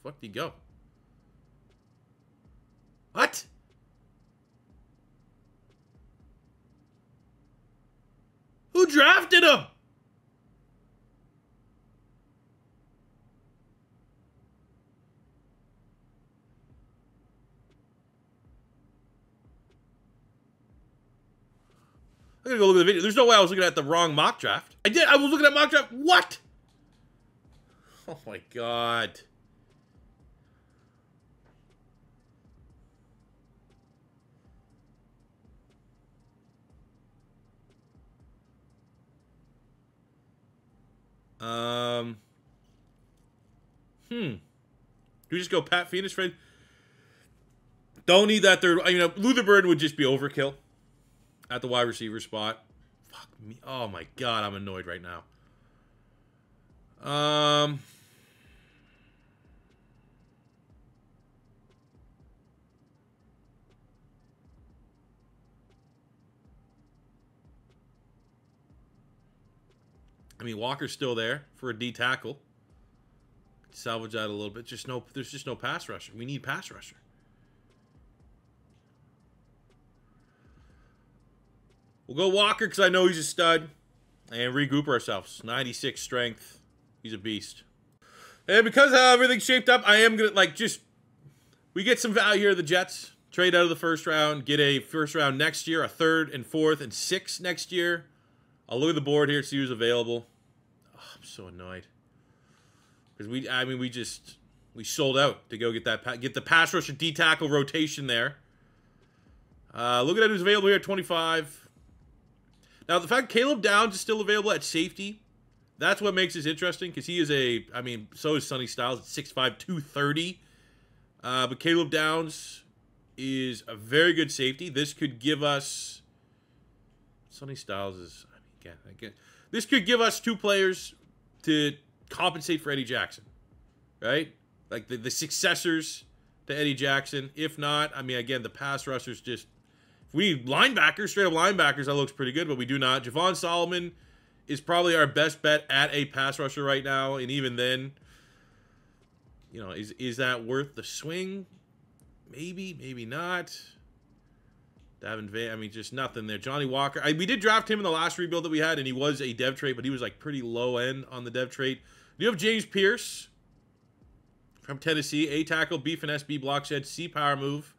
Fuck, do you go? What? Who drafted him? I'm gonna go look at the video. There's no way I was looking at the wrong mock draft. I did. I was looking at mock draft. What? Oh my god. Do we just go Pat Phoenix, Fred? Don't need that third. You know, Luther would just be overkill at the wide receiver spot. Fuck me. Oh my god, I'm annoyed right now. I mean, Walker's still there for a D tackle. Salvage that a little bit. There's just no pass rusher. We need pass rusher. We'll go Walker because I know he's a stud. And regroup ourselves. 96 strength. He's a beast. And because how everything's shaped up, I am going to, like, just... We get some value here, the Jets. Trade out of the first round. Get a first round next year. A third and fourth and sixth next year. I'll look at the board here, see who's available. Oh, I'm so annoyed. Because we sold out to go get the pass rusher D tackle rotation there. Look at who's available here at 25. Now the fact Caleb Downs is still available at safety, that's what makes this interesting. Because he is so is Sonny Styles at 6'5", 230. But Caleb Downs is a very good safety. This could give us Sonny Styles is again. This could give us two players to compensate for Eddie Jackson, right? Like the successors to Eddie Jackson. If not, I mean, again, the pass rushers just... If we need linebackers, straight up linebackers, that looks pretty good, but we do not. Javon Solomon is probably our best bet at a pass rusher right now, and even then, you know, is that worth the swing? Maybe, maybe not. Davin Van, I mean, just nothing there. Johnny Walker, we did draft him in the last rebuild that we had, and he was a dev trait, but he was like pretty low end on the dev trait. You have James Pierce from Tennessee, A tackle, B finesse, B block shed, C power move,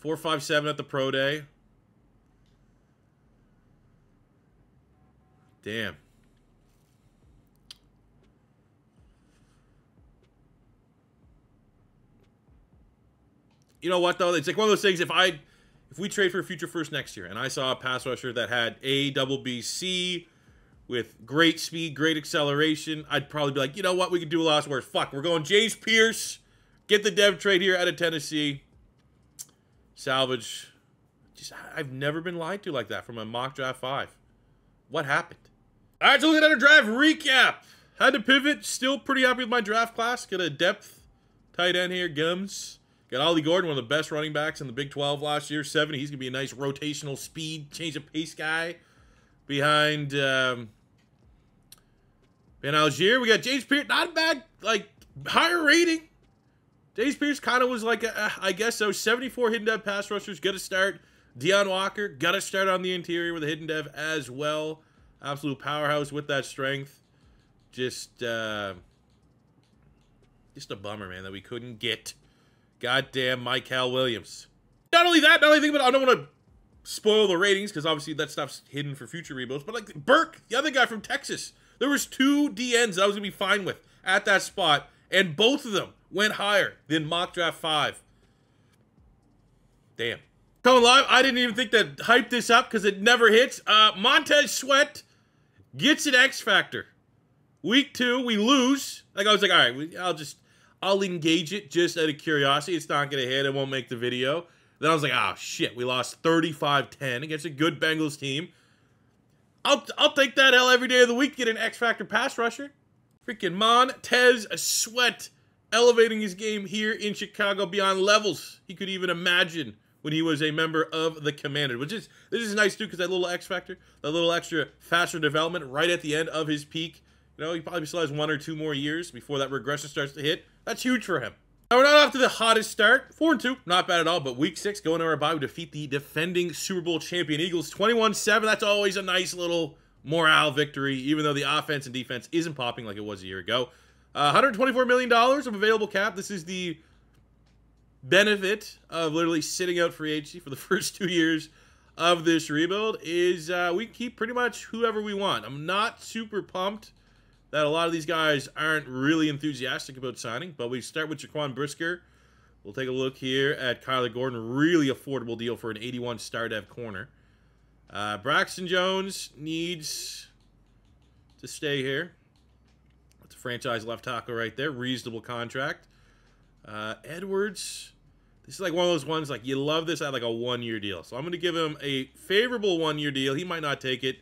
4.57 at the pro day. Damn. You know what though? It's like one of those things. If we trade for a future first next year, and I saw a pass rusher that had A, double B, C, with great speed, great acceleration, I'd probably be like, you know what, we could do a lot worse. Fuck, we're going James Pierce, get the dev trade here out of Tennessee, salvage. Just, I've never been lied to like that from a mock draft 5. What happened? All right, so looking at our draft recap. Had to pivot, still pretty happy with my draft class. Got a depth tight end here, Gums. Got Ollie Gordon, one of the best running backs in the Big 12 last year, 70. He's going to be a nice rotational speed, change of pace guy. Behind Ben Algier, we got James Pierce. Not a bad, like, higher rating. James Pierce kind of was like, I guess so. 74 hidden dev pass rushers. Got to start. Deion Walker, got to start on the interior with a hidden dev as well. Absolute powerhouse with that strength. Just a bummer, man, that we couldn't get goddamn Michael Williams. Not only that, not only think about it, I don't want to spoil the ratings because obviously that stuff's hidden for future rebuilds. But like Burke, the other guy from Texas, there was 2 DNs that I was gonna be fine with at that spot, and both of them went higher than mock draft 5. Damn. Coming live, I didn't even think to hype this up because it never hits. Montez Sweat gets an X Factor. Week 2, we lose. Like I was like, all right, I'll engage it just out of curiosity. It's not gonna hit. It won't make the video. Then I was like, oh shit, we lost 35-10 against a good Bengals team. I'll take that L every day of the week to get an X Factor pass rusher. Freaking Montez Sweat elevating his game here in Chicago beyond levels he could even imagine when he was a member of the Commanders. This is nice too because that little X Factor, that little extra faster development right at the end of his peak. You know, he probably still has 1 or 2 more years before that regression starts to hit. That's huge for him. Now, we're not off to the hottest start. 4-2, not bad at all, but week 6, going to our bye, we defeat the defending Super Bowl champion Eagles 21-7. That's always a nice little morale victory, even though the offense and defense isn't popping like it was a year ago. $124 million of available cap. This is the benefit of literally sitting out free agency for the first 2 years of this rebuild is we keep pretty much whoever we want. I'm not super pumped that a lot of these guys aren't really enthusiastic about signing, but we start with Jaquan Brisker. We'll take a look here at Kyler Gordon. Really affordable deal for an 81 star dev corner. Braxton Jones needs to stay here. That's a franchise left tackle right there. Reasonable contract. Edwards, this is like one of those ones, like, you love this at like a 1-year deal. So I'm going to give him a favorable 1-year deal. He might not take it.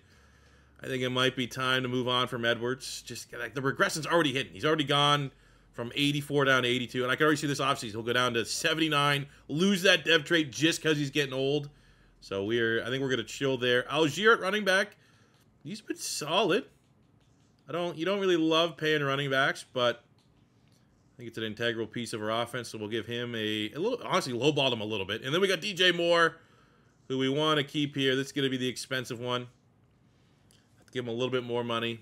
I think it might be time to move on from Edwards. Just like the regression's already hitting. He's already gone from 84 down to 82. And I can already see this offseason. He'll go down to 79, lose that dev trait just because he's getting old. So I think we're going to chill there. Algier at running back. He's been solid. You don't really love paying running backs, but I think it's an integral piece of our offense. So we'll give him a little, honestly, lowballed him a little bit. And then we got DJ Moore, who we want to keep here. This is going to be the expensive one. Give him a little bit more money,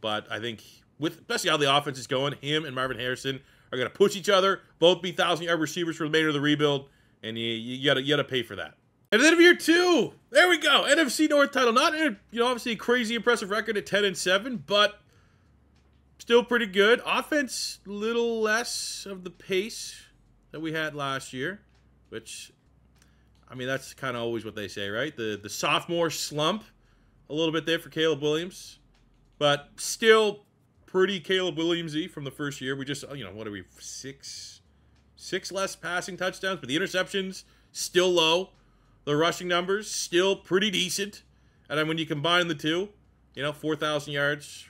but I think especially how the offense is going, him and Marvin Harrison are going to push each other, both be 1,000-yard receivers for the remainder of the rebuild, and you gotta pay for that. And then of year 2, there we go, NFC North title. Not obviously a crazy impressive record at 10-7, but still pretty good. Offense, little less of the pace that we had last year, which, I mean, that's kind of always what they say, right? The sophomore slump. A little bit there for Caleb Williams, but still pretty Caleb Williams-y from the first year. We just, what are we, six less passing touchdowns, but the interceptions still low. The rushing numbers still pretty decent. And then when you combine the two, 4,000 yards,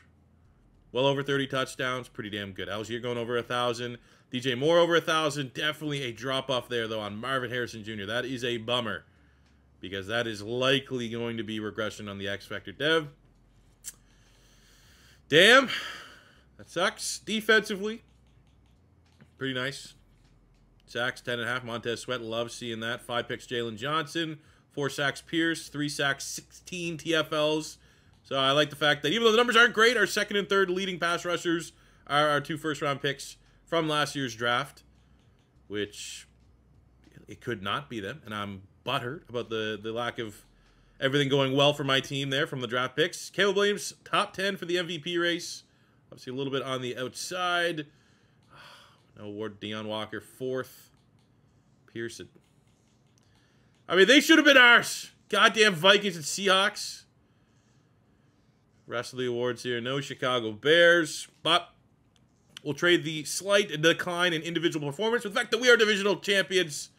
well over 30 touchdowns, pretty damn good. Algier going over 1,000. DJ Moore over 1,000. Definitely a drop-off there, though, on Marvin Harrison Jr. That is a bummer, because that is likely going to be regression on the X Factor dev. Damn. That sucks. Defensively, pretty nice. Sacks, 10.5. Montez Sweat, love seeing that. 5 picks, Jalen Johnson. 4 sacks, Pierce. 3 sacks, 16 TFLs. So I like the fact that even though the numbers aren't great, our second and third leading pass rushers are our 2 first-round picks from last year's draft, which it could not be them, and I'm butthurt about the lack of everything going well for my team there from the draft picks. Caleb Williams, top 10 for the MVP race. Obviously a little bit on the outside. No award. Deion Walker, 4th. Pearson. I mean, they should have been ours. Goddamn Vikings and Seahawks. Rest of the awards here. No Chicago Bears. But we'll trade the slight decline in individual performance with the fact that we are divisional champions.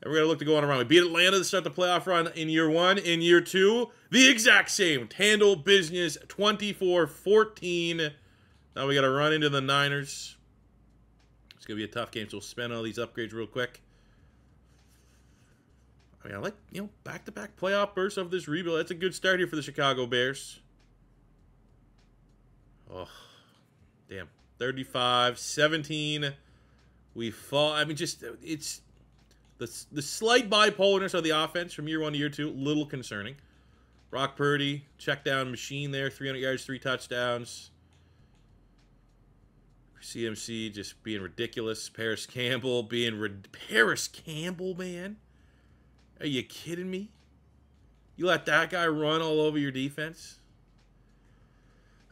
And we're going to look to go on around. We beat Atlanta to start the playoff run in year 1. In year 2, the exact same. Handle business, 24-14. Now we got to run into the Niners. It's going to be a tough game, so we'll spend all these upgrades real quick. I mean, I like, back-to-back playoff bursts of this rebuild. That's a good start here for the Chicago Bears. Oh, damn. 35-17. We fall. I mean, just, it's the slight bipolarness of the offense from year 1 to year 2, a little concerning. Brock Purdy, check down machine there, 300 yards, 3 touchdowns. CMC just being ridiculous. Paris Campbell being Paris Campbell, man. Are you kidding me? You let that guy run all over your defense?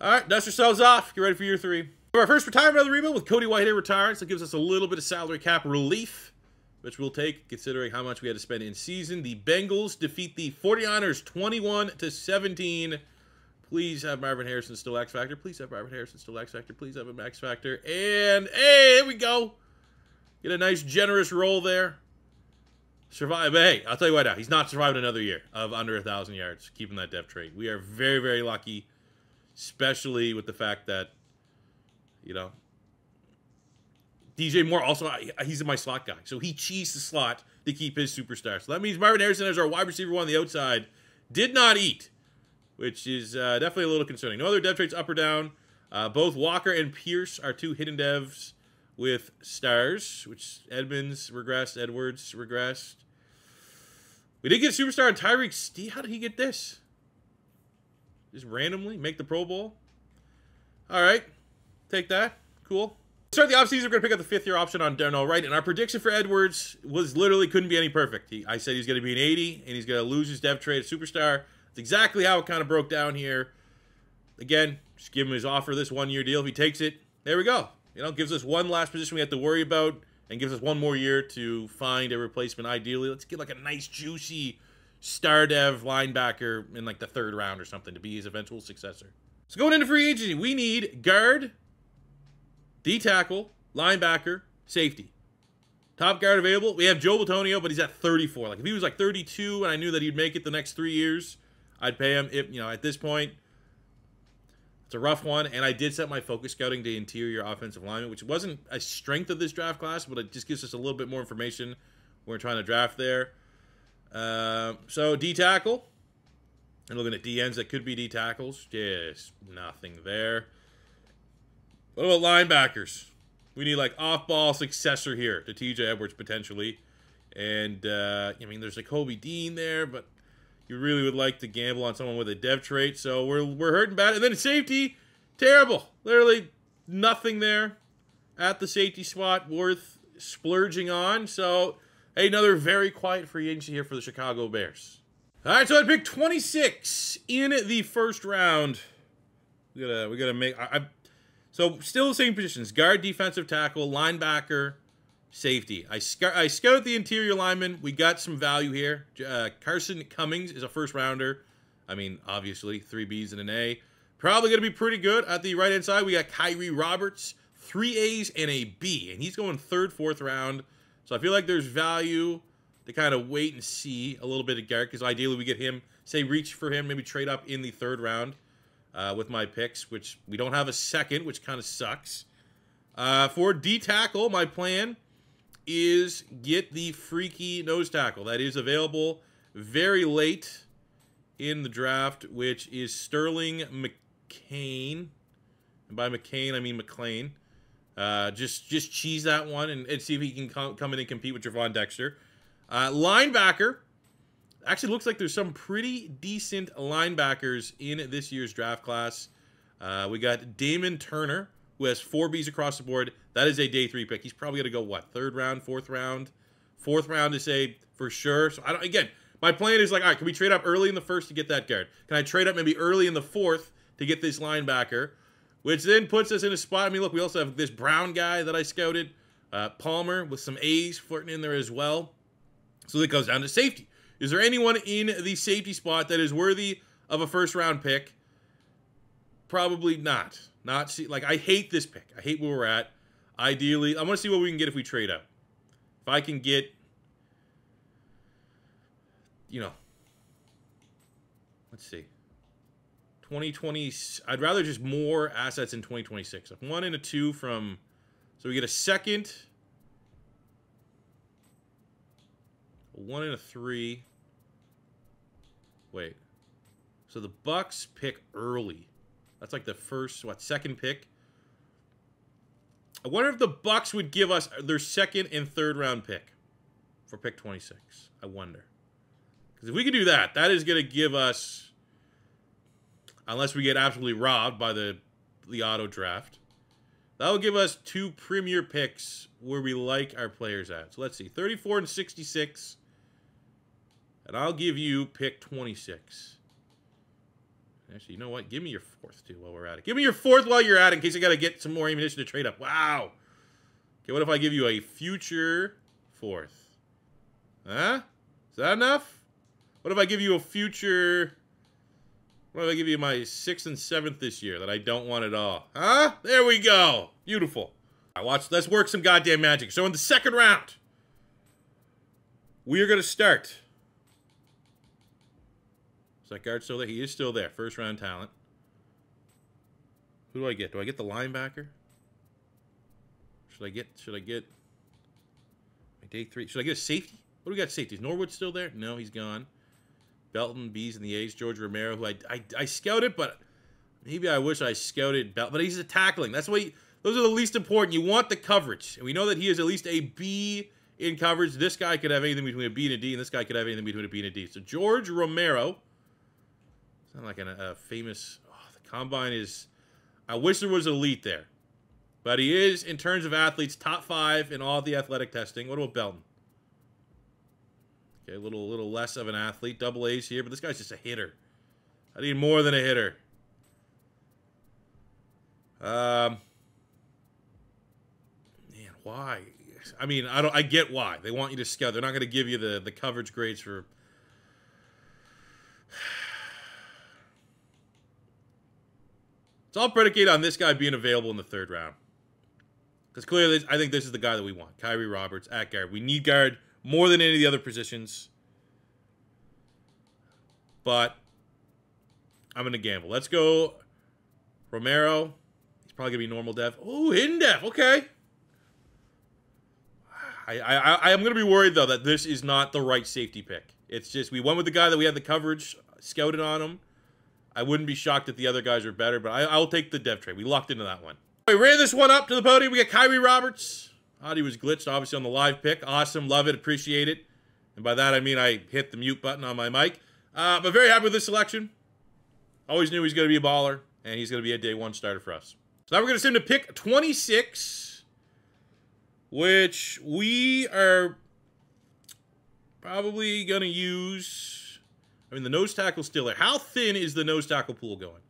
All right, dust yourselves off. Get ready for year 3. Our first retirement of the rebuild with Cody Whitehair retiring, so it gives us a little bit of salary cap relief, which we'll take considering how much we had to spend in season. The Bengals defeat the 49ers 21-17. Please have Marvin Harrison still X Factor. Please have Marvin Harrison still X Factor. Please have him X Factor. And, hey, there we go. Get a nice, generous roll there. Survive. But, hey, I'll tell you what now. He's not surviving another year of under 1,000 yards, keeping that depth trade. We are very, very lucky, especially with the fact that, DJ Moore also, he's my slot guy. So he cheesed the slot to keep his superstar. So that means Marvin Harrison as our wide receiver 1 on the outside did not eat, which is definitely a little concerning. No other dev traits up or down. Both Walker and Pierce are 2 hidden devs with stars, which Edmonds regressed, Edwards regressed. We did get superstar on Tyreek Steele. How did he get this? Just randomly make the Pro Bowl? All right. Take that. Cool. Start the offseason, we're going to pick up the 5th-year option on Darnell Wright. And our prediction for Edwards was literally couldn't be any perfect. I said he's going to be an 80, and he's going to lose his dev trade superstar. That's exactly how it kind of broke down here. Again, just give him his offer, this 1-year deal. If he takes it, there we go. You know, gives us one last position we have to worry about and gives us 1 more year to find a replacement ideally. Let's get like a nice, juicy star dev linebacker in like the 3rd round or something to be his eventual successor. So going into free agency, we need guard, D-tackle, linebacker, safety. Top guard available. We have Joe Bitonio, but he's at 34. Like if he was like 32 and I knew that he'd make it the next 3 years, I'd pay him. If, you know, at this point, it's a rough one, and I did set my focus scouting to interior offensive lineman, which wasn't a strength of this draft class, but it just gives us a little bit more information when we're trying to draft there. So D-tackle. And looking at D-ends that could be D-tackles. Just nothing there. What about linebackers? We need like off-ball successor here to TJ Edwards potentially. And, I mean, there's a Kobe Dean there, but you really would like to gamble on someone with a dev trait. So we're hurting bad. And then safety, terrible. Literally nothing there at the safety spot worth splurging on. So, hey, another very quiet free agency here for the Chicago Bears. All right, so I picked 26 in the 1st round. We gotta make. So still the same positions: guard, defensive tackle, linebacker, safety. I scouted the interior lineman. We got some value here. Carson Cummings is a 1st rounder. I mean, obviously 3 B's and an A. Probably gonna be pretty good at the right hand side. We got Kyrie Roberts, 3 A's and a B, and he's going 3rd, 4th round. So I feel like there's value to kind of wait and see a little bit of Garrett, because ideally we get him, say reach for him, maybe trade up in the 3rd round with my picks, which we don't have a 2nd, which kind of sucks. For D-tackle, my plan is get the freaky nose tackle that is available very late in the draft, which is Sterling McCain. And by McCain, I mean McLean. Just cheese that one and see if he can come in and compete with Javon Dexter. Linebacker. Actually looks like there's some pretty decent linebackers in this year's draft class. We got Damon Turner, who has 4 Bs across the board. That is a day 3 pick. He's probably going to go, what, 3rd round, 4th round? 4th round to say for sure. So, again, my plan is like, all right, can we trade up early in the 1st to get that guard? Can I trade up maybe early in the 4th to get this linebacker? Which then puts us in a spot. I mean, look, we also have this Brown guy that I scouted. Palmer with some A's flirting in there as well. So it goes down to safety. Is there anyone in the safety spot that is worthy of a 1st round pick? Probably not. Like, I hate this pick. I hate where we're at. Ideally, I want to see what we can get if we trade up. If I can get, you know, let's see. 2020, I'd rather just more assets in 2026. 1 and a 2 from, so we get a 2nd. 1 and a 3. Wait. So the Bucks pick early. That's like the first, 2nd pick? I wonder if the Bucks would give us their 2nd and 3rd round pick for pick 26. I wonder. Because if we can do that, that is going to give us, unless we get absolutely robbed by the auto draft, that will give us 2 premier picks where we like our players at. So let's see. 34 and 66. And I'll give you pick 26. Actually, you know what? Give me your 4th, too, while we're at it. Give me your 4th while you're at it, in case I got to get some more ammunition to trade up. Wow. Okay, what if I give you a future 4th? Huh? Is that enough? What if I give you a future... What if I give you my 6th and 7th this year that I don't want at all? Huh? There we go. Beautiful. All right, let's work some goddamn magic. So in the 2nd round, we are going to start... Is that guard still there? He is still there. 1st round talent. Who do I get? Do I get the linebacker? Should I get my day 3? Should I get a safety? What do we got safeties? Norwood still there? No, he's gone. Belton, B's and the A's. George Romero, who I scouted, but maybe I wish I scouted Belton. But he's a tackling. That's Those are the least important. You want the coverage. And we know that he is at least a B in coverage. This guy could have anything between a B and a D, and this guy could have anything between a B and a D. So George Romero. Sound like a famous... Oh, the combine is... I wish there was elite there. But he is, in terms of athletes, top 5 in all of the athletic testing. What about Belton? Okay, a little less of an athlete. Double A's here, but this guy's just a hitter. I need more than a hitter. Man, why? I mean, I get why. They want you to scout. They're not going to give you the coverage grades for... It's all predicated on this guy being available in the 3rd round. Because clearly, I think this is the guy that we want. Kyrie Roberts at guard. We need guard more than any of the other positions. But I'm going to gamble. Let's go Romero. He's probably going to be normal def. Oh, hidden def. Okay. I am going to be worried, though, that this is not the right safety pick. It's just we went with the guy that we had the coverage scouted on him. I wouldn't be shocked if the other guys are better, but I'll take the dev trade. We locked into that one. We ran this one up to the podium. We got Kyrie Roberts. Audio was glitched, obviously, on the live pick. Awesome. Love it. Appreciate it. And by that, I mean I hit the mute button on my mic. But very happy with this selection. Always knew he was going to be a baller, and he's going to be a day 1 starter for us. So now we're going to send him to pick 26, which we are probably going to use... I mean, the nose tackle's still there. How thin is the nose tackle pool going?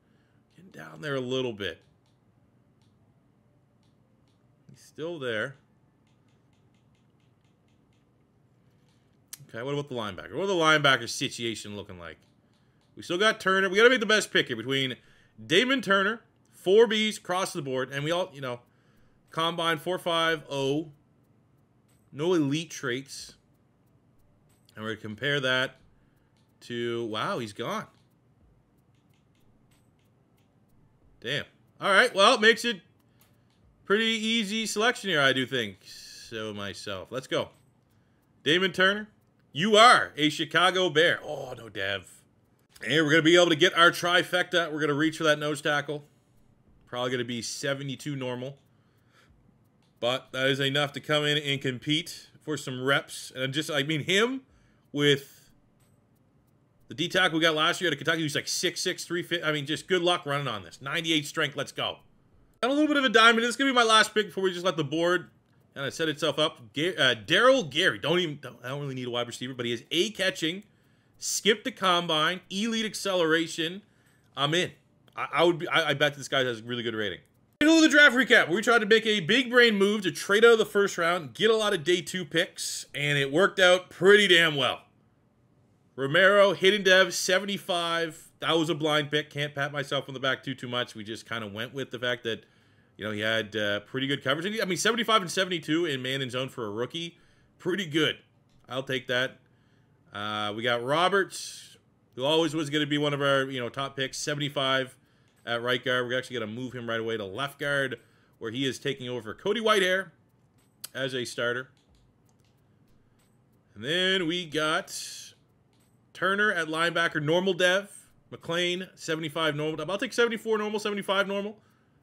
Getting down there a little bit. He's still there. Okay, what about the linebacker? What are the linebacker situation looking like? We still got Turner. We got to make the best pick here between Damon Turner, 4 Bs across the board, and we all, you know, combine 4.50. No elite traits. And we're going to compare that to, wow, he's gone. Damn. All right, well, it makes it pretty easy selection here, I do think. So myself. Let's go. Damon Turner, you are a Chicago Bear. Oh, no dev. And we're going to be able to get our trifecta. We're going to reach for that nose tackle. Probably going to be 72 normal. But that is enough to come in and compete for some reps. And just, I mean, him with... The D-tackle we got last year at Kentucky, he was like 6'6", 350. I mean, just good luck running on this. 98 strength, let's go. Got a little bit of a diamond. This is going to be my last pick before we just let the board kind of set itself up. Daryl Gary. I don't really need a wide receiver, but he has A catching, skip the combine, elite acceleration. I'm in. I bet this guy has a really good rating. Middle of the draft recap, where we tried to make a big brain move to trade out of the 1st round, get a lot of day 2 picks, and it worked out pretty damn well. Romero, hidden dev, 75. That was a blind pick. Can't pat myself on the back too much. We just kind of went with the fact that, you know, he had pretty good coverage. I mean, 75 and 72 in man and zone for a rookie. Pretty good. I'll take that. We got Roberts, who always was going to be one of our, you know, top picks. 75 at right guard. We're actually going to move him right away to left guard, where he is taking over Cody Whitehair as a starter. And then we got... Turner at linebacker, normal dev. McLean, 75 normal. I'll take 74 normal, 75 normal.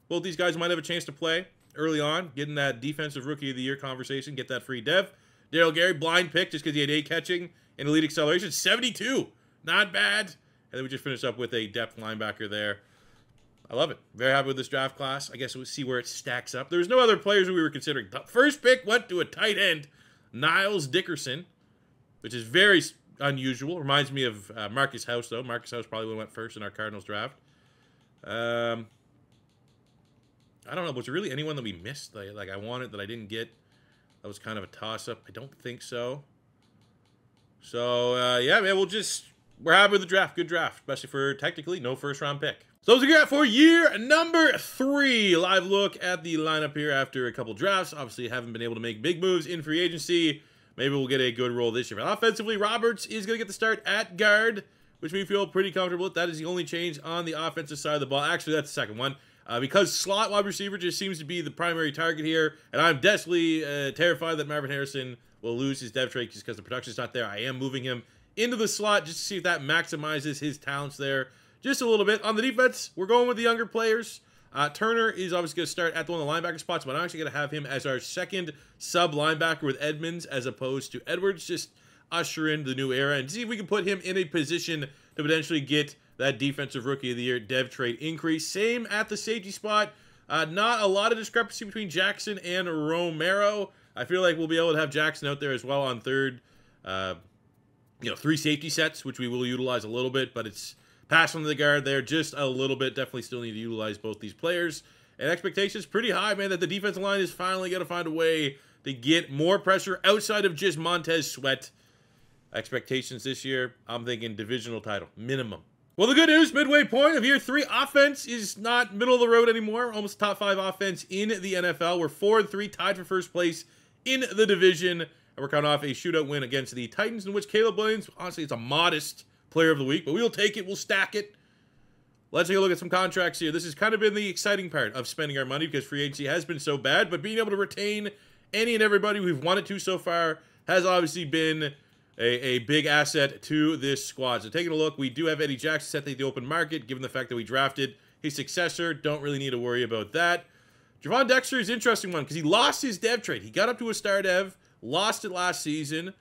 Both these guys might have a chance to play early on, getting that defensive rookie of the year conversation, get that free dev. Daryl Gary, blind pick just because he had A catching and elite acceleration. 72, not bad. And then we just finished up with a depth linebacker there. I love it. Very happy with this draft class. I guess we'll see where it stacks up. There's no other players that we were considering. The 1st pick went to a tight end, Niles Dickerson, which is very... unusual. Reminds me of Marcus House, though. Marcus House probably went 1st in our Cardinals draft. I don't know. Was there really anyone that we missed? Like I wanted that I didn't get? That was kind of a toss-up. I don't think so. So, yeah, man, we're happy with the draft. Good draft, especially for technically no 1st-round pick. So those are got for year number 3. Live look at the lineup here after a couple drafts. Obviously, haven't been able to make big moves in free agency. Maybe we'll get a good role this year. But offensively, Roberts is going to get the start at guard, which we feel pretty comfortable with. That is the only change on the offensive side of the ball. Actually, that's the second one. Because slot wide receiver just seems to be the primary target here. And I'm definitely terrified that Marvin Harrison will lose his dev trait just because the production's not there. I am moving him into the slot just to see if that maximizes his talents there just a little bit. On the defense, we're going with the younger players. Turner is obviously going to start at one of the linebacker spots, but I'm actually going to have him as our second sub linebacker with Edmonds as opposed to Edwards. Just usher in the new era and see if we can put him in a position to potentially get that defensive rookie of the year dev trade increase. Same at the safety spot. Not a lot of discrepancy between Jackson and Romero. I feel like we'll be able to have Jackson out there as well on third. 3 safety sets, which we will utilize a little bit, but it's pass on the guard there just a little bit. Definitely still need to utilize both these players. And expectations pretty high, man, that the defensive line is finally going to find a way to get more pressure outside of just Montez Sweat. Expectations this year, I'm thinking divisional title, minimum. Well, the good news, midway point of year 3, offense is not middle of the road anymore. Almost top 5 offense in the NFL. We're 4-3, tied for first place in the division. And we're coming off a shootout win against the Titans, in which Caleb Williams, honestly, it's a modest player of the week, but we'll take it, we'll stack it. Let's take a look at some contracts here. This has kind of been the exciting part of spending our money because free agency has been so bad, but being able to retain any and everybody we've wanted to so far has obviously been a big asset to this squad. So taking a look, we do have Eddie Jackson set the open market, given the fact that we drafted his successor. Don't really need to worry about that. Javon Dexter is an interesting one because he lost his dev trade. He got up to a star dev, lost it last season,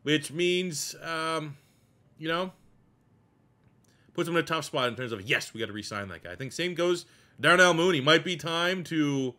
which means, puts him in a tough spot in terms of, yes, we got to re-sign that guy. I think same goes Darnell Mooney. Might be time to,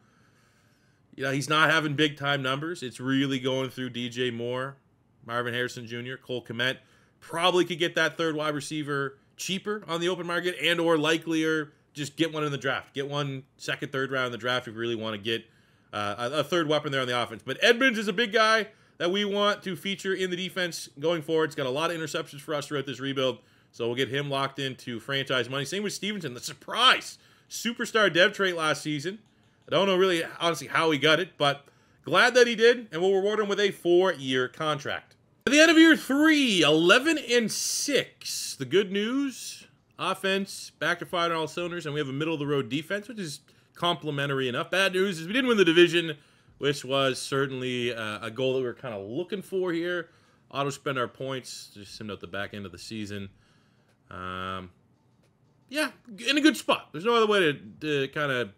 he's not having big-time numbers. It's really going through DJ Moore, Marvin Harrison Jr., Cole Kmet. Probably could get that third wide receiver cheaper on the open market and or likelier just get one in the draft. Get one second, third round in the draft if you really want to get a third weapon there on the offense. But Edmonds is a big guy that we want to feature in the defense going forward. It's got a lot of interceptions for us throughout this rebuild. So we'll get him locked into franchise money. Same with Stevenson, the surprise superstar dev trait last season. I don't know really, honestly, how he got it, but glad that he did, and we'll reward him with a 4-year contract. At the end of year 3, 11-6. The good news, offense back to fire on all cylinders, and we have a middle-of-the-road defense, which is complimentary enough. Bad news is we didn't win the division, which was certainly a goal that we were kind of looking for here. Auto-spend our points, just send out the back end of the season. Yeah, in a good spot. There's no other way to kind of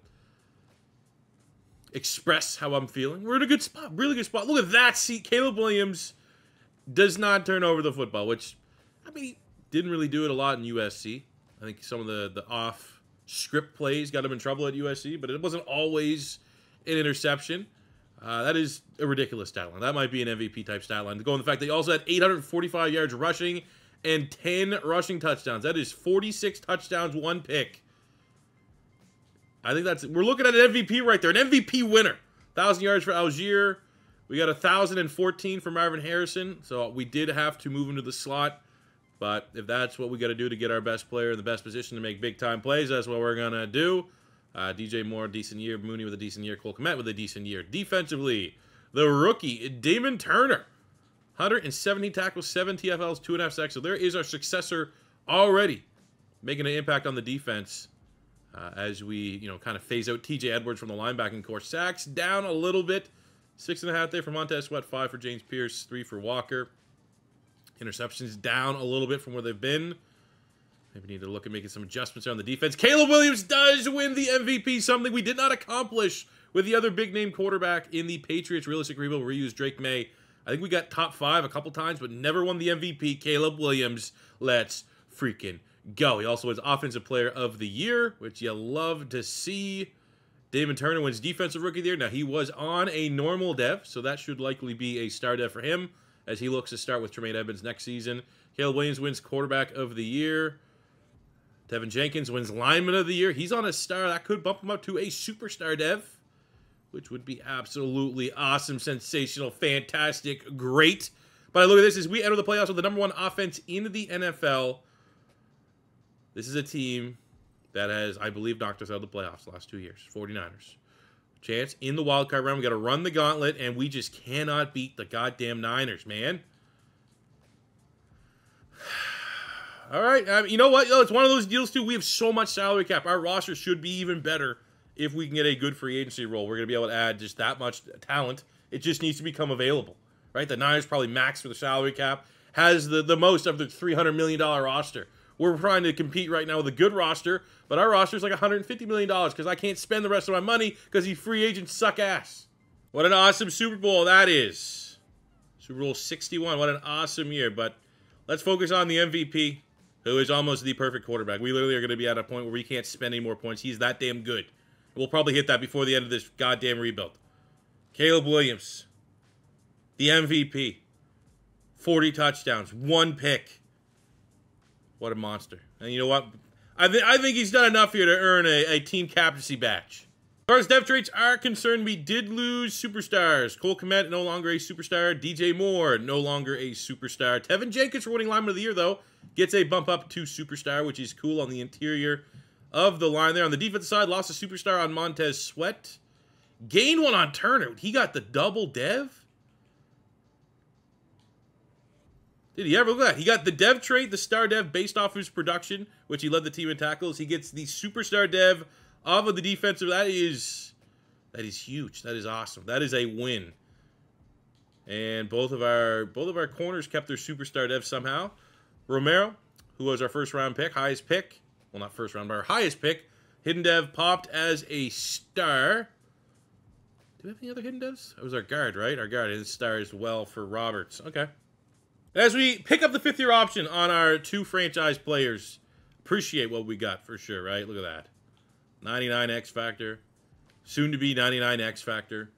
express how I'm feeling. We're in a good spot, really good spot. Look at that. See, Caleb Williams does not turn over the football, which, I mean, he didn't really do it a lot in USC. I think some of the off-script plays got him in trouble at USC, but it wasn't always an interception. That is a ridiculous stat line. That might be an MVP-type stat line. To go on the fact that he also had 845 yards rushing and 10 rushing touchdowns. That is 46 touchdowns, 1 pick. I think we're looking at an MVP right there, an MVP winner. 1,000 yards for Algier. We got 1,014 for Marvin Harrison, so we did have to move him to the slot. But if that's what we got to do to get our best player in the best position to make big-time plays, that's what we're going to do. DJ Moore, decent year. Mooney with a decent year. Cole Kmet with a decent year. Defensively, the rookie, Damon Turner. 170 tackles, 7 TFLs, 2.5 sacks. So there is our successor already making an impact on the defense as we, kind of phase out TJ Edwards from the linebacking core. Sacks down a little bit. 6.5 there for Montez Sweat, 5 for James Pierce, 3 for Walker. Interceptions down a little bit from where they've been. Maybe need to look at making some adjustments on the defense. Caleb Williams does win the MVP, something we did not accomplish with the other big-name quarterback in the Patriots realistic rebuild where we used Drake May. I think we got top 5 a couple times, but never won the MVP. Caleb Williams, let's freaking go. He also wins Offensive Player of the Year, which you love to see. Damon Turner wins Defensive Rookie of the Year. Now, he was on a normal dev, so that should likely be a star dev for him as he looks to start with Tremaine Edmonds next season. Caleb Williams wins Quarterback of the Year. Tevin Jenkins wins Lineman of the Year. He's on a star. That could bump him up to a superstar dev, which would be absolutely awesome, sensational, fantastic, great. But I look at this as we enter the playoffs with the #1 offense in the NFL. This is a team that has, I believe, knocked us out of the playoffs the last 2 years, 49ers. Chance in the wild card round. We got to run the gauntlet, and we just cannot beat the goddamn Niners, man. All right, you know what? It's one of those deals, too. We have so much salary cap. Our roster should be even better if we can get a good free agency role. We're going to be able to add just that much talent. It just needs to become available, right? The Niners probably max for the salary cap, has the most of the $300 million roster. we're trying to compete right now with a good roster, but our roster is like $150 million because I can't spend the rest of my money because these free agents suck ass. What an awesome Super Bowl that is. Super Bowl 61. What an awesome year. But let's focus on the MVP, who is almost the perfect quarterback. We literally are going to be at a point where we can't spend any more points. He's that damn good. We'll probably hit that before the end of this goddamn rebuild. Caleb Williams, the MVP. 40 touchdowns, 1 pick. What a monster. And you know what? I think he's done enough here to earn a team captaincy badge. As far as dev traits are concerned, we did lose superstars. Cole Kmet, no longer a superstar. DJ Moore, no longer a superstar. Tevin Jenkins, for winning lineman of the year, though, gets a bump up to superstar, which is cool on the interior of the line there. On the defensive side, lost a superstar on Montez Sweat. Gained one on Turner. He got the double dev. Did he ever? Look at that. He got the dev trait, the star dev, based off his production, which he led the team in tackles. He gets the superstar dev off of the defensive. That is huge. That is awesome. That is a win. And both of our corners kept their superstar dev somehow. Romero, who was our first round pick, highest pick. Well, not first round, but our highest pick. Hidden dev popped as a star. Do we have any other hidden devs? That was our guard, right? Our guard is star as well for Roberts. Okay. As we pick up the 5th-year option on our 2 franchise players, appreciate what we got for sure, right? Look at that. 99 X Factor. Soon to be 99 X Factor.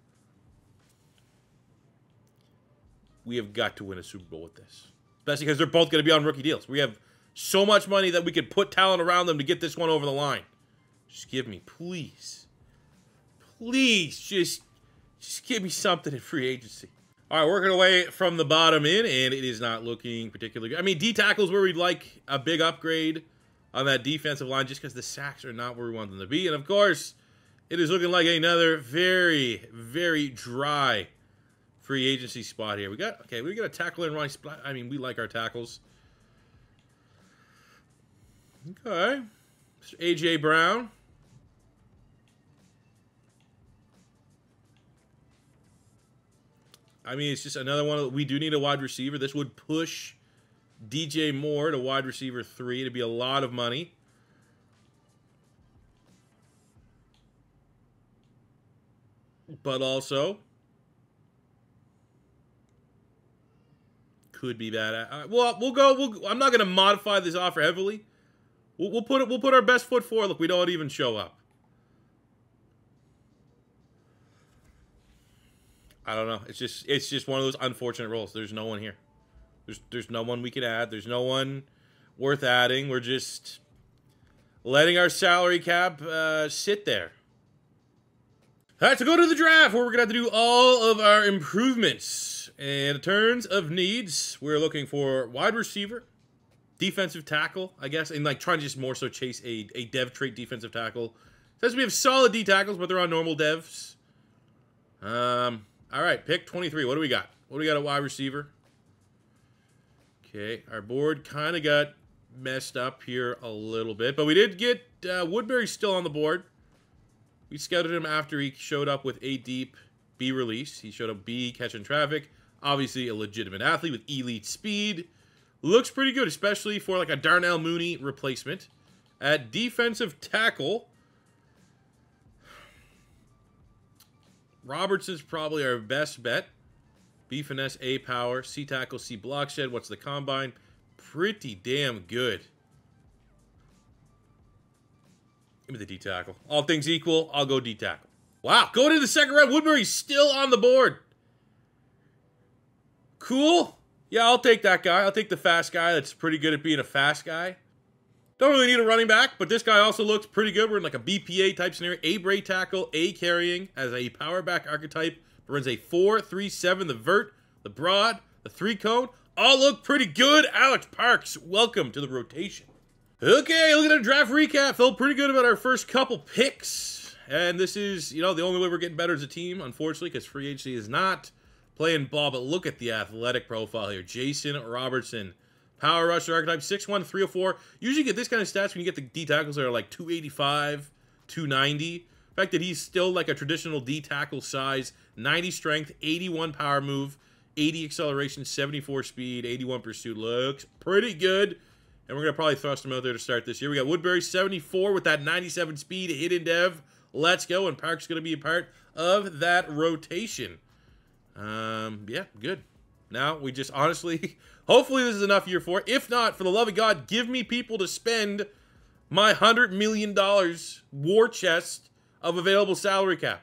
We have got to win a Super Bowl with this. Especially because they're both going to be on rookie deals. We have so much money that we could put talent around them to get this one over the line. Just give me, please. Please, just give me something in free agency. All right, working away from the bottom in, and it is not looking particularly good. I mean, D tackles where we'd like a big upgrade on that defensive line just because the sacks are not where we want them to be. And, of course, it is looking like another very, very dry free agency spot here. We got a tackle in Ronnie Splat. I mean, we like our tackles. Okay. Mr. A.J. Brown. I mean, it's just another one. We do need a wide receiver. This would push DJ Moore to wide receiver 3. It'd be a lot of money. But also could be bad. Well, I'm not going to modify this offer heavily. We'll put our best foot forward. Look, we don't even show up. I don't know. It's just one of those unfortunate roles. There's no one here. There's no one we can add. There's no one worth adding. We're just letting our salary cap sit there. All right, so go to the draft where we're going to have to do all of our improvements. And in terms of needs, we're looking for wide receiver, defensive tackle, I guess, and like trying to just more so chase a dev trait defensive tackle. Says we have solid D tackles, but they're on normal devs. All right, pick 23. What do we got? What do we got at wide receiver? Okay, our board kind of got messed up here a little bit, but we did get Woodbury still on the board. We scouted him after he showed up with A deep, B release. He showed up B catching traffic. Obviously a legitimate athlete with elite speed. Looks pretty good, especially for like a Darnell Mooney replacement. At defensive tackle, Robertson's probably our best bet. B finesse, A power, C tackle, C block shed. What's the combine? Pretty damn good. Give me the D tackle. All things equal, I'll go D tackle. Wow, going into the 2nd round, Woodbury's still on the board. Cool. Yeah, I'll take that guy. I'll take the fast guy that's pretty good at being a fast guy. Don't really need a running back, but this guy also looks pretty good. We're in like a BPA type scenario. A break tackle, A carrying as a power back archetype. Runs a 4-3-7, the vert, the broad, the 3-cone. All look pretty good. Alex Parks, welcome to the rotation. Okay, look at our draft recap. Felt pretty good about our first couple picks. And this is, you know, the only way we're getting better as a team, unfortunately, because free agency is not playing ball. But look at the athletic profile here. Jason Robertson. Power rusher archetype, 6'1", 304. Usually you get this kind of stats when you get the D tackles that are like 285, 290. The fact that he's still like a traditional D tackle size, 90 strength, 81 power move, 80 acceleration, 74 speed, 81 pursuit. Looks pretty good. And we're going to probably thrust him out there to start this year. We got Woodbury, 74 with that 97 speed, hidden dev. Let's go. And Park's going to be a part of that rotation. Yeah, good. Now, we just honestly, hopefully this is enough year 4. If not, for the love of God, give me people to spend my $100 million war chest of available salary cap.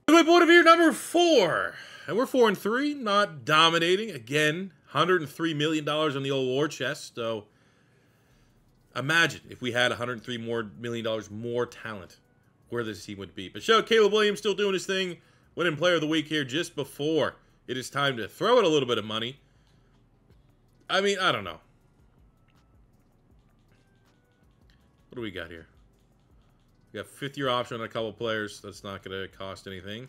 My point of view, number 4. And we're 4-3, not dominating. Again, $103 million on the old war chest. So, imagine if we had $103 million more talent, where this team would be. But show Caleb Williams still doing his thing. Winning player of the week here just before it is time to throw it a little bit of money. I mean, I don't know. What do we got here? We got 5th-year option on a couple players. That's not going to cost anything.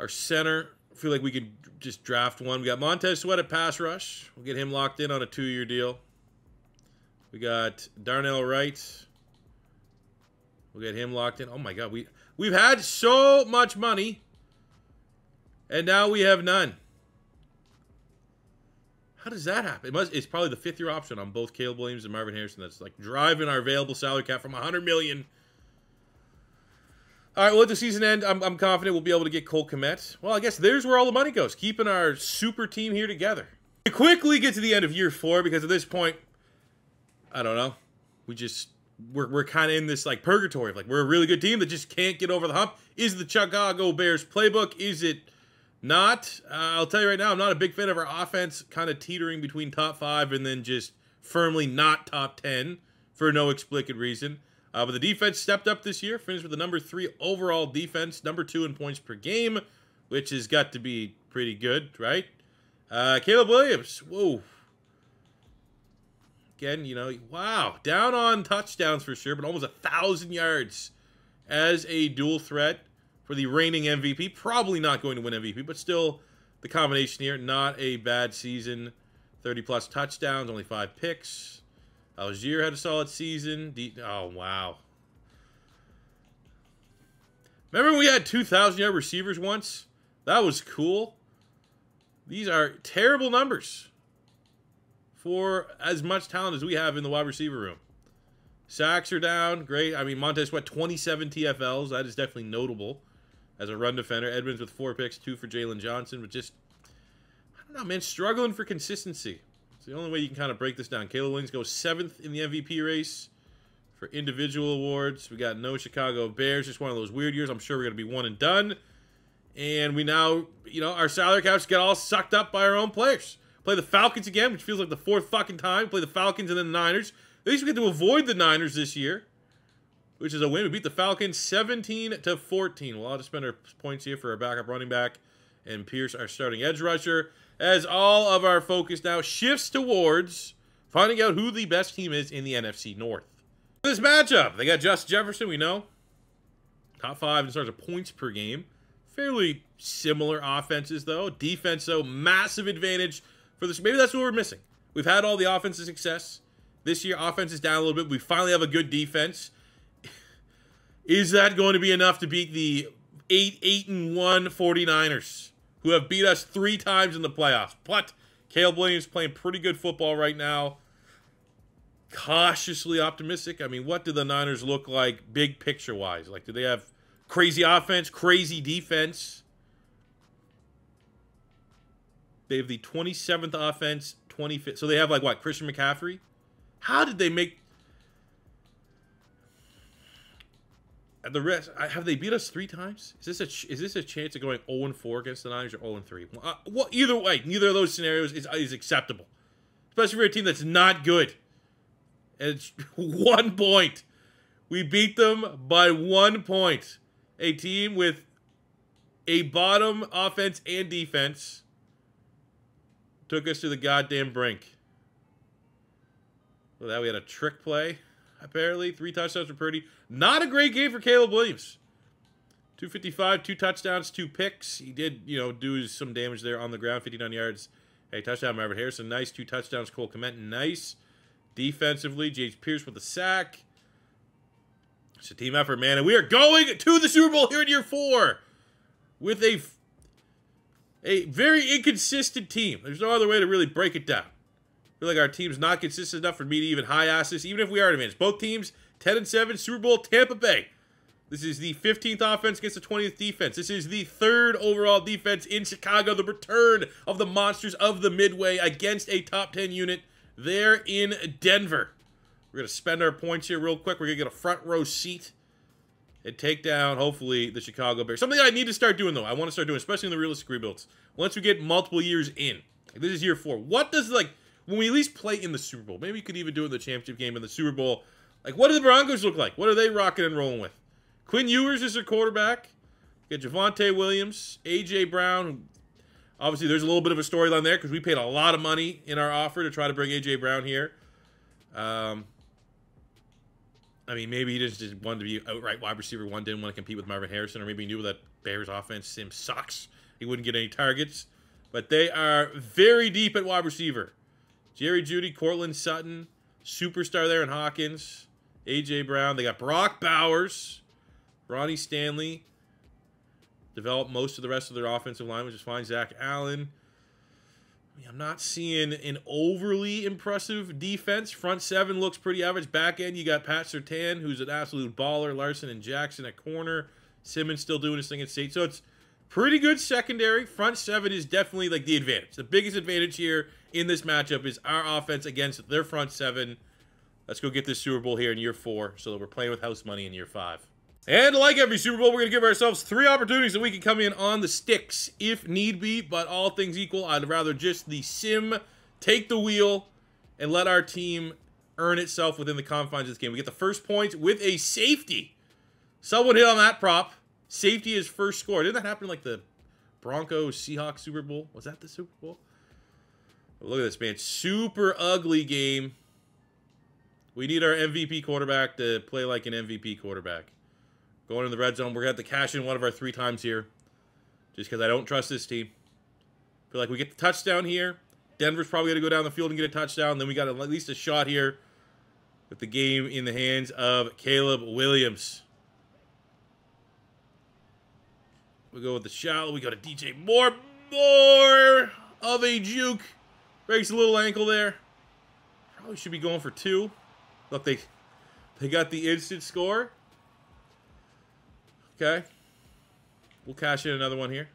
Our center, I feel like we could just draft one. We got Montez Sweat at pass rush. We'll get him locked in on a 2-year deal. We got Darnell Wright. We'll get him locked in. Oh my God, we've had so much money, and now we have none. How does that happen? It's probably the 5th-year option on both Caleb Williams and Marvin Harrison that's like driving our available salary cap from $100 million. All right, well, at the season end, I'm confident we'll be able to get Cole Kmet. Well, I guess there's where all the money goes, keeping our super team here together. We quickly get to the end of year 4 because at this point, I don't know, we're kind of in this like purgatory of like we're a really good team that just can't get over the hump. Is the Chicago Bears playbook? Is it not? I'll tell you right now, I'm not a big fan of our offense kind of teetering between top 5 and then just firmly not top 10 for no explicit reason. But the defense stepped up this year, finished with the number 3 overall defense, number 2 in points per game, which has got to be pretty good, right? Caleb Williams, whoa. Again, you know, wow. Down on touchdowns for sure, but almost 1,000 yards as a dual threat for the reigning MVP. Probably not going to win MVP, but still the combination here, not a bad season. 30-plus touchdowns, only 5 picks. Algier had a solid season. Oh, wow. Remember when we had 2,000-yard receivers once? That was cool. These are terrible numbers for as much talent as we have in the wide receiver room. Sacks are down. Great. I mean, Montez Sweat, 27 TFLs. That is definitely notable as a run defender. Edmonds with 4 picks, 2 for Jalen Johnson. But just, I don't know, man, struggling for consistency. It's the only way you can kind of break this down. Caleb Williams goes 7th in the MVP race for individual awards. We got no Chicago Bears. Just one of those weird years. I'm sure we're going to be one and done. And we now, you know, our salary caps get all sucked up by our own players. Play the Falcons again, which feels like the 4th fucking time. Play the Falcons and then the Niners. At least we get to avoid the Niners this year, which is a win. We beat the Falcons 17-14. We'll have to spend our points here for our backup running back and Pierce, our starting edge rusher, as all of our focus now shifts towards finding out who the best team is in the NFC North. This matchup, they got Justin Jefferson, we know. Top 5 in terms of points per game. Fairly similar offenses, though. Defense, though, massive advantage for this. Maybe that's what we're missing. We've had all the offensive success. This year, offense is down a little bit. We finally have a good defense. Is that going to be enough to beat the 8-1 49ers, who have beat us 3 times in the playoffs? But Caleb Williams playing pretty good football right now. Cautiously optimistic. I mean, what do the Niners look like big picture-wise? Like, do they have crazy offense, crazy defense? They have the 27th offense, 25th. So they have, like, what, Christian McCaffrey? How did they make... The rest, have they beat us 3 times? Is this a chance of going 0-4 against the Niners or 0-3? Well, either way, neither of those scenarios is acceptable, especially for a team that's not good. And it's 1 point. We beat them by 1 point. A team with a bottom offense and defense took us to the goddamn brink. Well, that we had a trick play. Apparently, 3 touchdowns for Purdy. Not a great game for Caleb Williams. 255, 2 touchdowns, 2 picks. He did, you know, do some damage there on the ground. 59 yards. Hey, touchdown, Marvin Harrison. Nice. 2 touchdowns, Cole Kmet. Nice. Defensively, James Pierce with a sack. It's a team effort, man. And we are going to the Super Bowl here in year 4 with a very inconsistent team. There's no other way to really break it down. feel like our team's not consistent enough for me to even high-ass this, even if we are advanced. Both teams, 10-7, Super Bowl, Tampa Bay. This is the 15th offense against the 20th defense. This is the 3rd overall defense in Chicago. The return of the monsters of the Midway against a top 10 unit there in Denver. We're going to spend our points here real quick. We're going to get a front row seat and take down, hopefully, the Chicago Bears. Something I need to start doing, though. I want to start doing, especially in the realistic rebuilds. Once we get multiple years in. Like, this is year 4. What does, like, when we at least play in the Super Bowl, maybe we could even do it in the championship game in the Super Bowl. Like, what do the Broncos look like? What are they rocking and rolling with? Quinn Ewers is their quarterback. You got Javonte Williams, A.J. Brown. Obviously, there's a little bit of a storyline there because we paid a lot of money in our offer to try to bring A.J. Brown here. I mean, maybe he just wanted to be outright wide receiver 1, didn't want to compete with Marvin Harrison, or maybe he knew that Bears offense sucks. He wouldn't get any targets. But they are very deep at wide receiver. Jerry Jeudy, Cortland Sutton, superstar there in Hawkins, A.J. Brown. They got Brock Bowers, Ronnie Stanley. Developed most of the rest of their offensive line, which is fine. Zach Allen. I mean, I'm not seeing an overly impressive defense. Front 7 looks pretty average. Back end, you got Pat Surtain, who's an absolute baller. Larson and Jackson at corner. Simmons still doing his thing at state. So it's pretty good secondary. Front 7 is definitely like the advantage. The biggest advantage here in this matchup is our offense against their front 7. Let's go get this Super Bowl here in year 4 so that we're playing with house money in year 5. And like every Super Bowl, we're going to give ourselves 3 opportunities that we can come in on the sticks if need be. But all things equal, I'd rather just the sim take the wheel and let our team earn itself within the confines of this game. We get the first point with a safety. Someone hit on that prop. Safety is first score. Didn't that happen like the Broncos-Seahawks Super Bowl? Was that the Super Bowl? Oh, look at this, man. Super ugly game. We need our MVP quarterback to play like an MVP quarterback. Going in the red zone. We're going to have to cash in one of our 3 times here. Just because I don't trust this team. Feel like we get the touchdown here. Denver's probably going to go down the field and get a touchdown. Then we got at least a shot here with the game in the hands of Caleb Williams. We go with the shallow. We go to DJ Moore. More of a juke. Breaks a little ankle there. Probably should be going for 2. Look, they got the instant score. Okay. We'll cash in another one here.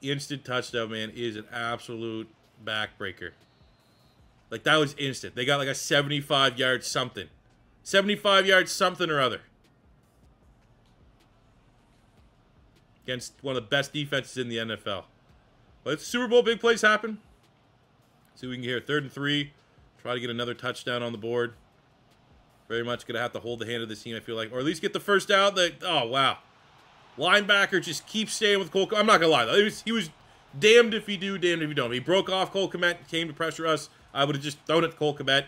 Instant touchdown, man, is an absolute backbreaker. Like, that was instant. They got like a 75-yard something. 75-yard something or other. Against one of the best defenses in the NFL. But it's Super Bowl, big plays happen. See what we can get here. 3rd and 3. Try to get another touchdown on the board. Very much going to have to hold the hand of this team, I feel like. Or at least get the first down. Oh, wow. Linebacker just keeps staying with Cole. I'm not going to lie, though. He was damned if he do, damned if he don't. He broke off Cole Kmet, came to pressure us. I would have just thrown it to Cole Kmet.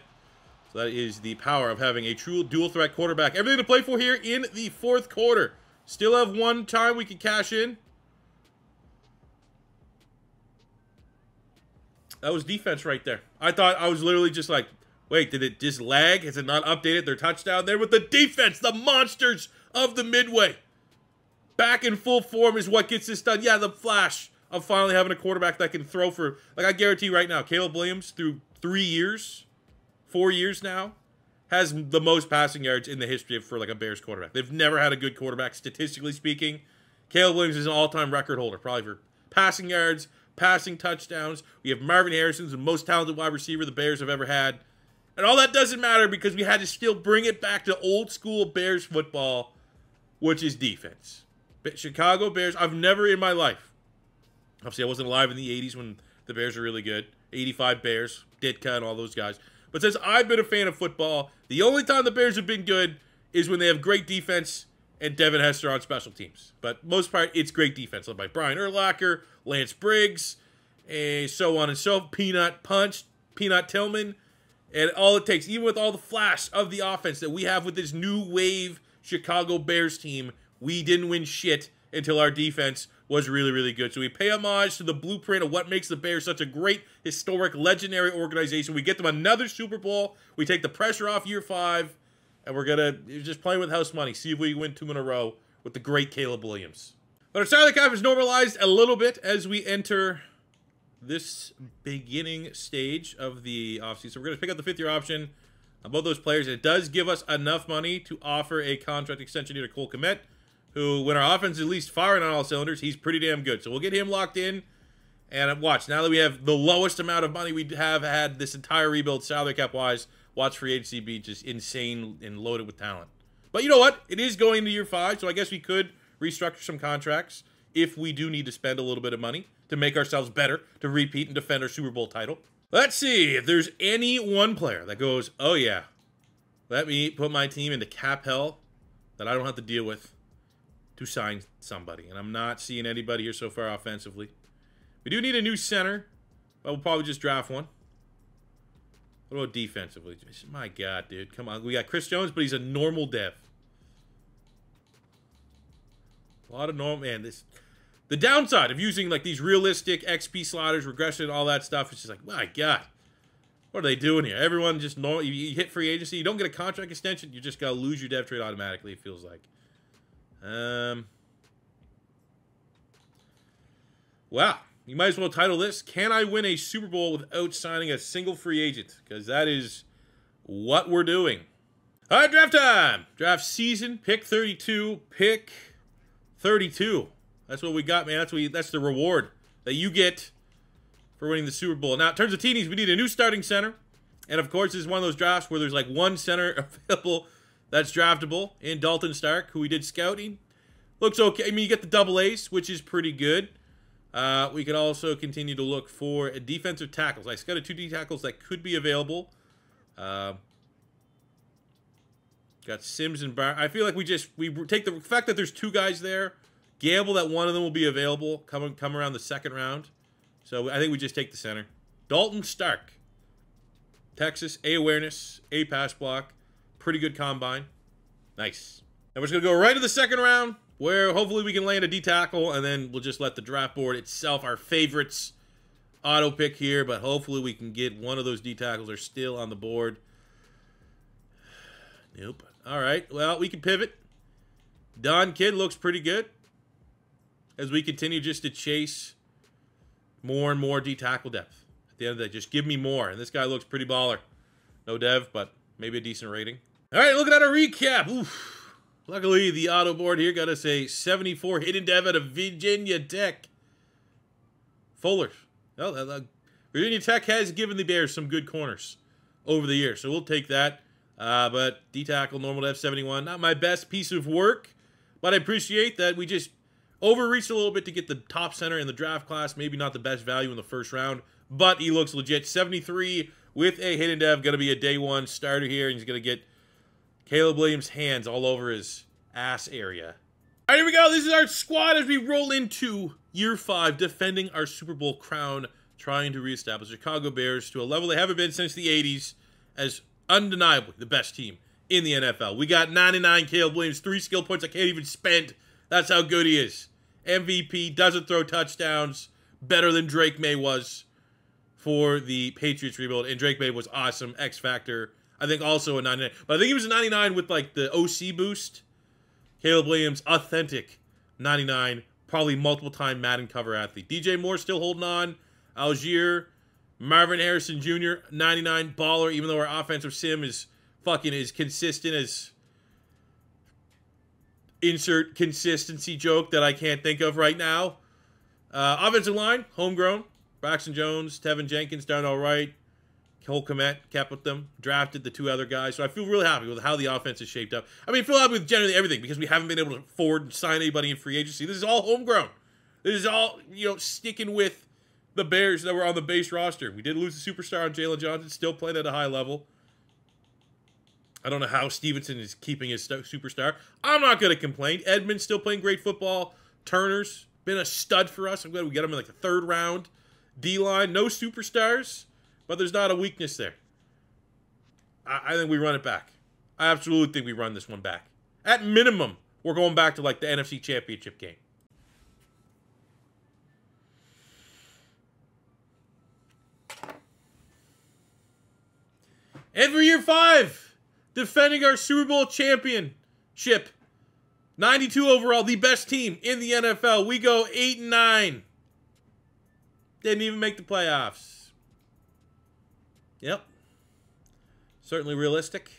So that is the power of having a true dual-threat quarterback. Everything to play for here in the 4th quarter. Still have 1 time we can cash in. That was defense right there. I thought I was literally just like, wait, did it just lag? Has it not updated their touchdown there with the defense? The monsters of the Midway. Back in full form is what gets this done. Yeah, the flash of finally having a quarterback that can throw for, like I guarantee right now, Caleb Williams through 3 years, 4 years now, has the most passing yards in the history for like a Bears quarterback. They've never had a good quarterback, statistically speaking. Caleb Williams is an all-time record holder, probably for passing yards, passing touchdowns. We have Marvin Harrison, the most talented wide receiver the Bears have ever had. And all that doesn't matter because we had to still bring it back to old school Bears football, which is defense. But Chicago Bears, I've never in my life, obviously I wasn't alive in the 80s when the Bears were really good. 85 Bears, Ditka and all those guys. But since I've been a fan of football, the only time the Bears have been good is when they have great defense and Devin Hester on special teams. But most part, it's great defense led by Brian Urlacher, Lance Briggs, and so on and so forth. Peanut Punch, Peanut Tillman. And all it takes, even with all the flash of the offense that we have with this new wave Chicago Bears team, we didn't win shit until our defense was really, really good. So we pay homage to the blueprint of what makes the Bears such a great, historic, legendary organization. We get them another Super Bowl. We take the pressure off year 5, and we're going to just play with house money. See if we win 2 in a row with the great Caleb Williams. But our salary cap is normalized a little bit as we enter this beginning stage of the offseason. So we're going to pick up the 5th-year option on both those players. It does give us enough money to offer a contract extension here to Cole Kmet, who, when our offense is at least firing on all cylinders, he's pretty damn good. So we'll get him locked in. And watch, now that we have the lowest amount of money we have had this entire rebuild salary cap-wise, watch free agency be just insane and loaded with talent. But you know what? It is going into year 5, so I guess we could restructure some contracts if we do need to spend a little bit of money to make ourselves better, to repeat and defend our Super Bowl title. Let's see if there's any one player that goes, oh yeah, let me put my team into cap hell that I don't have to deal with to sign somebody. And I'm not seeing anybody here so far offensively. We do need a new center, but we'll probably just draft one. What about defensively? My God, dude. Come on. We got Chris Jones, but he's a normal dev. A lot of normal... Man, the downside of using, like, these realistic XP sliders, regression, all that stuff, it's just like, my God. What are they doing here? Everyone just... You hit free agency, you don't get a contract extension, you just got to lose your dev trade automatically, it feels like. Wow. You might as well title this, Can I Win a Super Bowl Without Signing a Single Free Agent? Because that is what we're doing. All right, draft time. Draft season, pick 32, pick 32. That's what we got, man. That's the reward that you get for winning the Super Bowl. Now, in terms of teams, we need a new starting center. And, of course, this is one of those drafts where there's like one center available that's draftable in Dalton Stark, who we did scouting. Looks okay. I mean, you get the double ace, which is pretty good. We could also continue to look for defensive tackles. I scouted 2 D tackles that could be available. Got Sims and Bar. I feel like we take the fact that there's 2 guys there, gamble that one of them will be available come around the 2nd round. So I think we just take the center. Dalton Stark. Texas, A awareness, A pass block. Pretty good combine. Nice. And we're just going to go right to the 2nd round, where hopefully we can land a D tackle, and then we'll just let the draft board itself, our favorites, auto pick here, but hopefully we can get one of those D tackles are still on the board. Nope. All right, well, we can pivot. Don Kidd looks pretty good as we continue just to chase more and more D tackle depth. At the end of the day, just give me more, and this guy looks pretty baller. No dev, but maybe a decent rating. All right, looking at a recap. Oof. Luckily, the auto board here got us a 74 hidden dev out of Virginia Tech. Fuller. Well, Virginia Tech has given the Bears some good corners over the years, so we'll take that. But D-tackle, normal dev 71. Not my best piece of work, but I appreciate that we just overreached a little bit to get the top center in the draft class. Maybe not the best value in the 1st round, but he looks legit. 73 with a hidden dev. Going to be a day 1 starter here, and he's going to get Caleb Williams' hands all over his ass area. All right, here we go. This is our squad as we roll into year 5, defending our Super Bowl crown, trying to reestablish Chicago Bears to a level they haven't been since the 80s as undeniably the best team in the NFL. We got 99 Caleb Williams, 3 skill points I can't even spend. That's how good he is. MVP, doesn't throw touchdowns, better than Drake May was for the Patriots rebuild, and Drake May was awesome, X Factor. I think also a 99. But I think he was a 99 with, like, the OC boost. Caleb Williams, authentic 99. Probably multiple-time Madden cover athlete. DJ Moore still holding on. Algier. Marvin Harrison Jr., 99 baller, even though our offensive sim is fucking as consistent as insert consistency joke that I can't think of right now. Offensive line, homegrown. Braxton Jones, Tevin Jenkins done all right. Cole Kmet kept with them, drafted the 2 other guys. So I feel really happy with how the offense is shaped up. I mean, I feel happy with generally everything because we haven't been able to afford and sign anybody in free agency. This is all homegrown. This is all, you know, sticking with the Bears that were on the base roster. We did lose a superstar on Jalen Johnson, still playing at a high level. I don't know how Stevenson is keeping his superstar. I'm not going to complain. Edmonds still playing great football. Turner's been a stud for us. I'm glad we get him in like the 3rd round. D-line, no superstars. But there's not a weakness there. I think we run it back. I absolutely think we run this one back. At minimum, we're going back to like the NFC Championship game. And for year 5, defending our Super Bowl championship. 92 overall, the best team in the NFL. We go 8-9. Didn't even make the playoffs. Yep. Certainly realistic.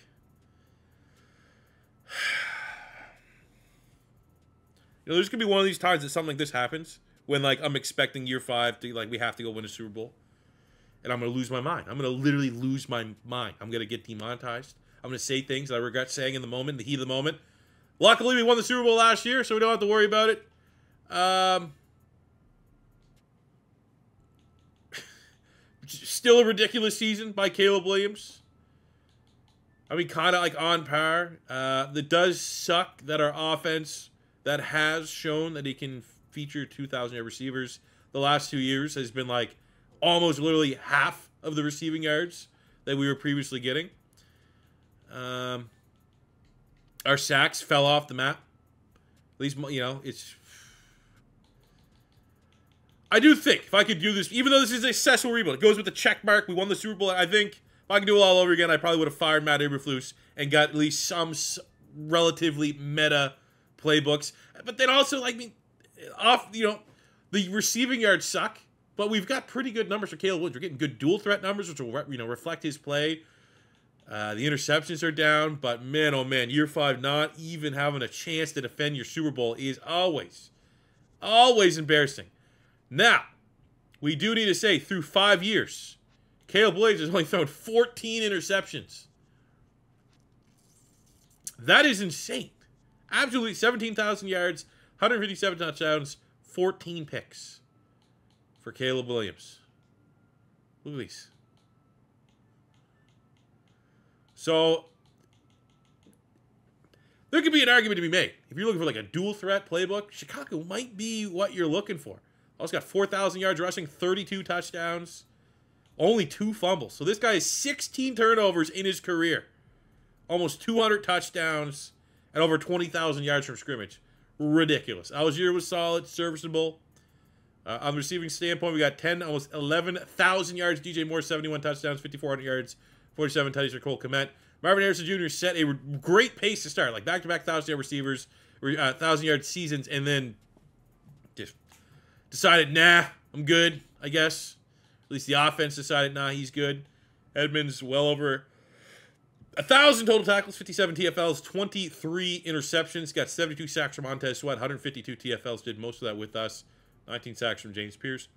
You know, there's going to be one of these times that something like this happens when, like, I'm expecting year 5 to, like, we have to go win a Super Bowl. And I'm going to lose my mind. I'm going to literally lose my mind. I'm going to get demonetized. I'm going to say things that I regret saying in the moment, the heat of the moment. Luckily, we won the Super Bowl last year, so we don't have to worry about it. Still a ridiculous season by Caleb Williams. I mean, kind of like on par. It does suck that our offense that has shown that he can feature 2,000-yard receivers the last 2 years has been like almost literally half of the receiving yards that we were previously getting. Our sacks fell off the map. At least, you know, it's... I do think if I could do this, even though this is a successful rebuild, it goes with the check mark. We won the Super Bowl. I think if I could do it all over again, I probably would have fired Matt Eberflus and got at least some relatively meta playbooks. But then also, like, you know, the receiving yards suck, but we've got pretty good numbers for Caleb Williams. We're getting good dual threat numbers, which will, you know, reflect his play. The interceptions are down, but man, oh man, year 5 not even having a chance to defend your Super Bowl is always embarrassing. Now, we do need to say, through 5 years, Caleb Williams has only thrown 14 interceptions. That is insane. Absolutely, 17,000 yards, 157 touchdowns, 14 picks for Caleb Williams. Look at these. So, there could be an argument to be made. If you're looking for like a dual threat playbook, Chicago might be what you're looking for. Also got 4,000 yards rushing, 32 touchdowns, only 2 fumbles. So this guy has 16 turnovers in his career. Almost 200 touchdowns and over 20,000 yards from scrimmage. Ridiculous. Algier was solid, serviceable. On the receiving standpoint, we got 10, almost 11,000 yards. DJ Moore, 71 touchdowns, 5,400 yards, 47 touchdowns for Cole Kmet. Marvin Harrison Jr. set a great pace to start, like back-to-back 1,000-yard receivers, 1,000-yard seasons, and then just decided, nah, I'm good, I guess. At least the offense decided, nah, he's good. Edmonds, well over 1,000 total tackles, 57 TFLs, 23 interceptions. Got 72 sacks from Montez Sweat, 152 TFLs. Did most of that with us. 19 sacks from James Pierce.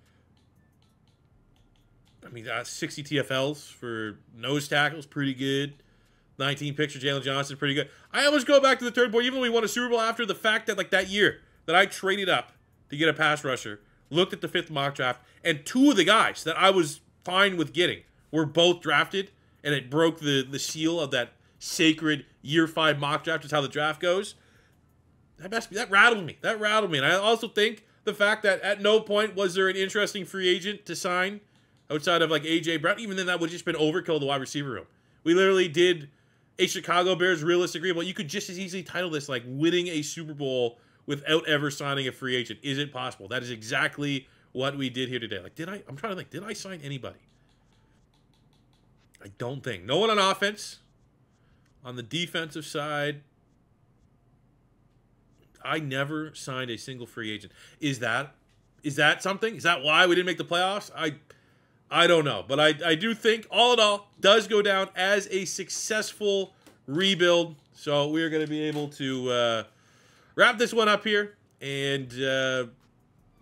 I mean, 60 TFLs for nose tackles, pretty good. 19 picks for Jalen Johnson, pretty good. I always go back to the third board, even though we won a Super Bowl after the fact that, like, that year that I traded up to get a pass rusher, looked at the 5th mock draft, and 2 of the guys that I was fine with getting were both drafted, and it broke the seal of that sacred year 5 mock draft is how the draft goes. That rattled me. That rattled me. And I also think the fact that at no point was there an interesting free agent to sign outside of like A.J. Brown. Even then, that would have just been overkill of the wide receiver room. We literally did a Chicago Bears realistic rebuild. You could just as easily title this like winning a Super Bowl without ever signing a free agent. Is it possible? That is exactly what we did here today. Like, I'm trying to think, did I sign anybody? I don't think. No one on offense. On the defensive side, I never signed a single free agent. Is that something? Is that why we didn't make the playoffs? I don't know. But I do think, all in all, does go down as a successful rebuild. So we're going to be able to wrap this one up here. And,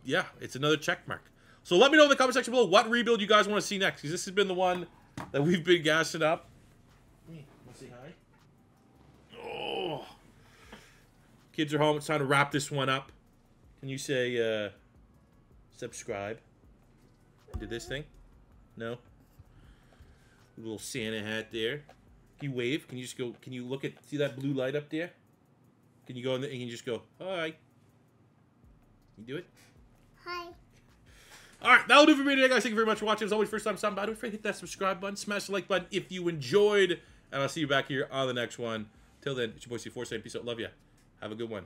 yeah, it's another check mark. So let me know in the comment section below what rebuild you guys want to see next. Because this has been the one that we've been gassing up. Want to say hi? Oh. Kids are home. It's time to wrap this one up. Can you say, subscribe? Did this thing? No? A little Santa hat there. Can you wave? Can you just go, can you look at, see that blue light up there? Can you go in there and you just go, hi? You do it? Hi. Alright, that'll do for me today, guys. Thank you very much for watching. As always, first time stopping by, don't forget to hit that subscribe button, smash the like button if you enjoyed, and I'll see you back here on the next one. Till then, it's your boy C4 saying peace out, love ya. Have a good one.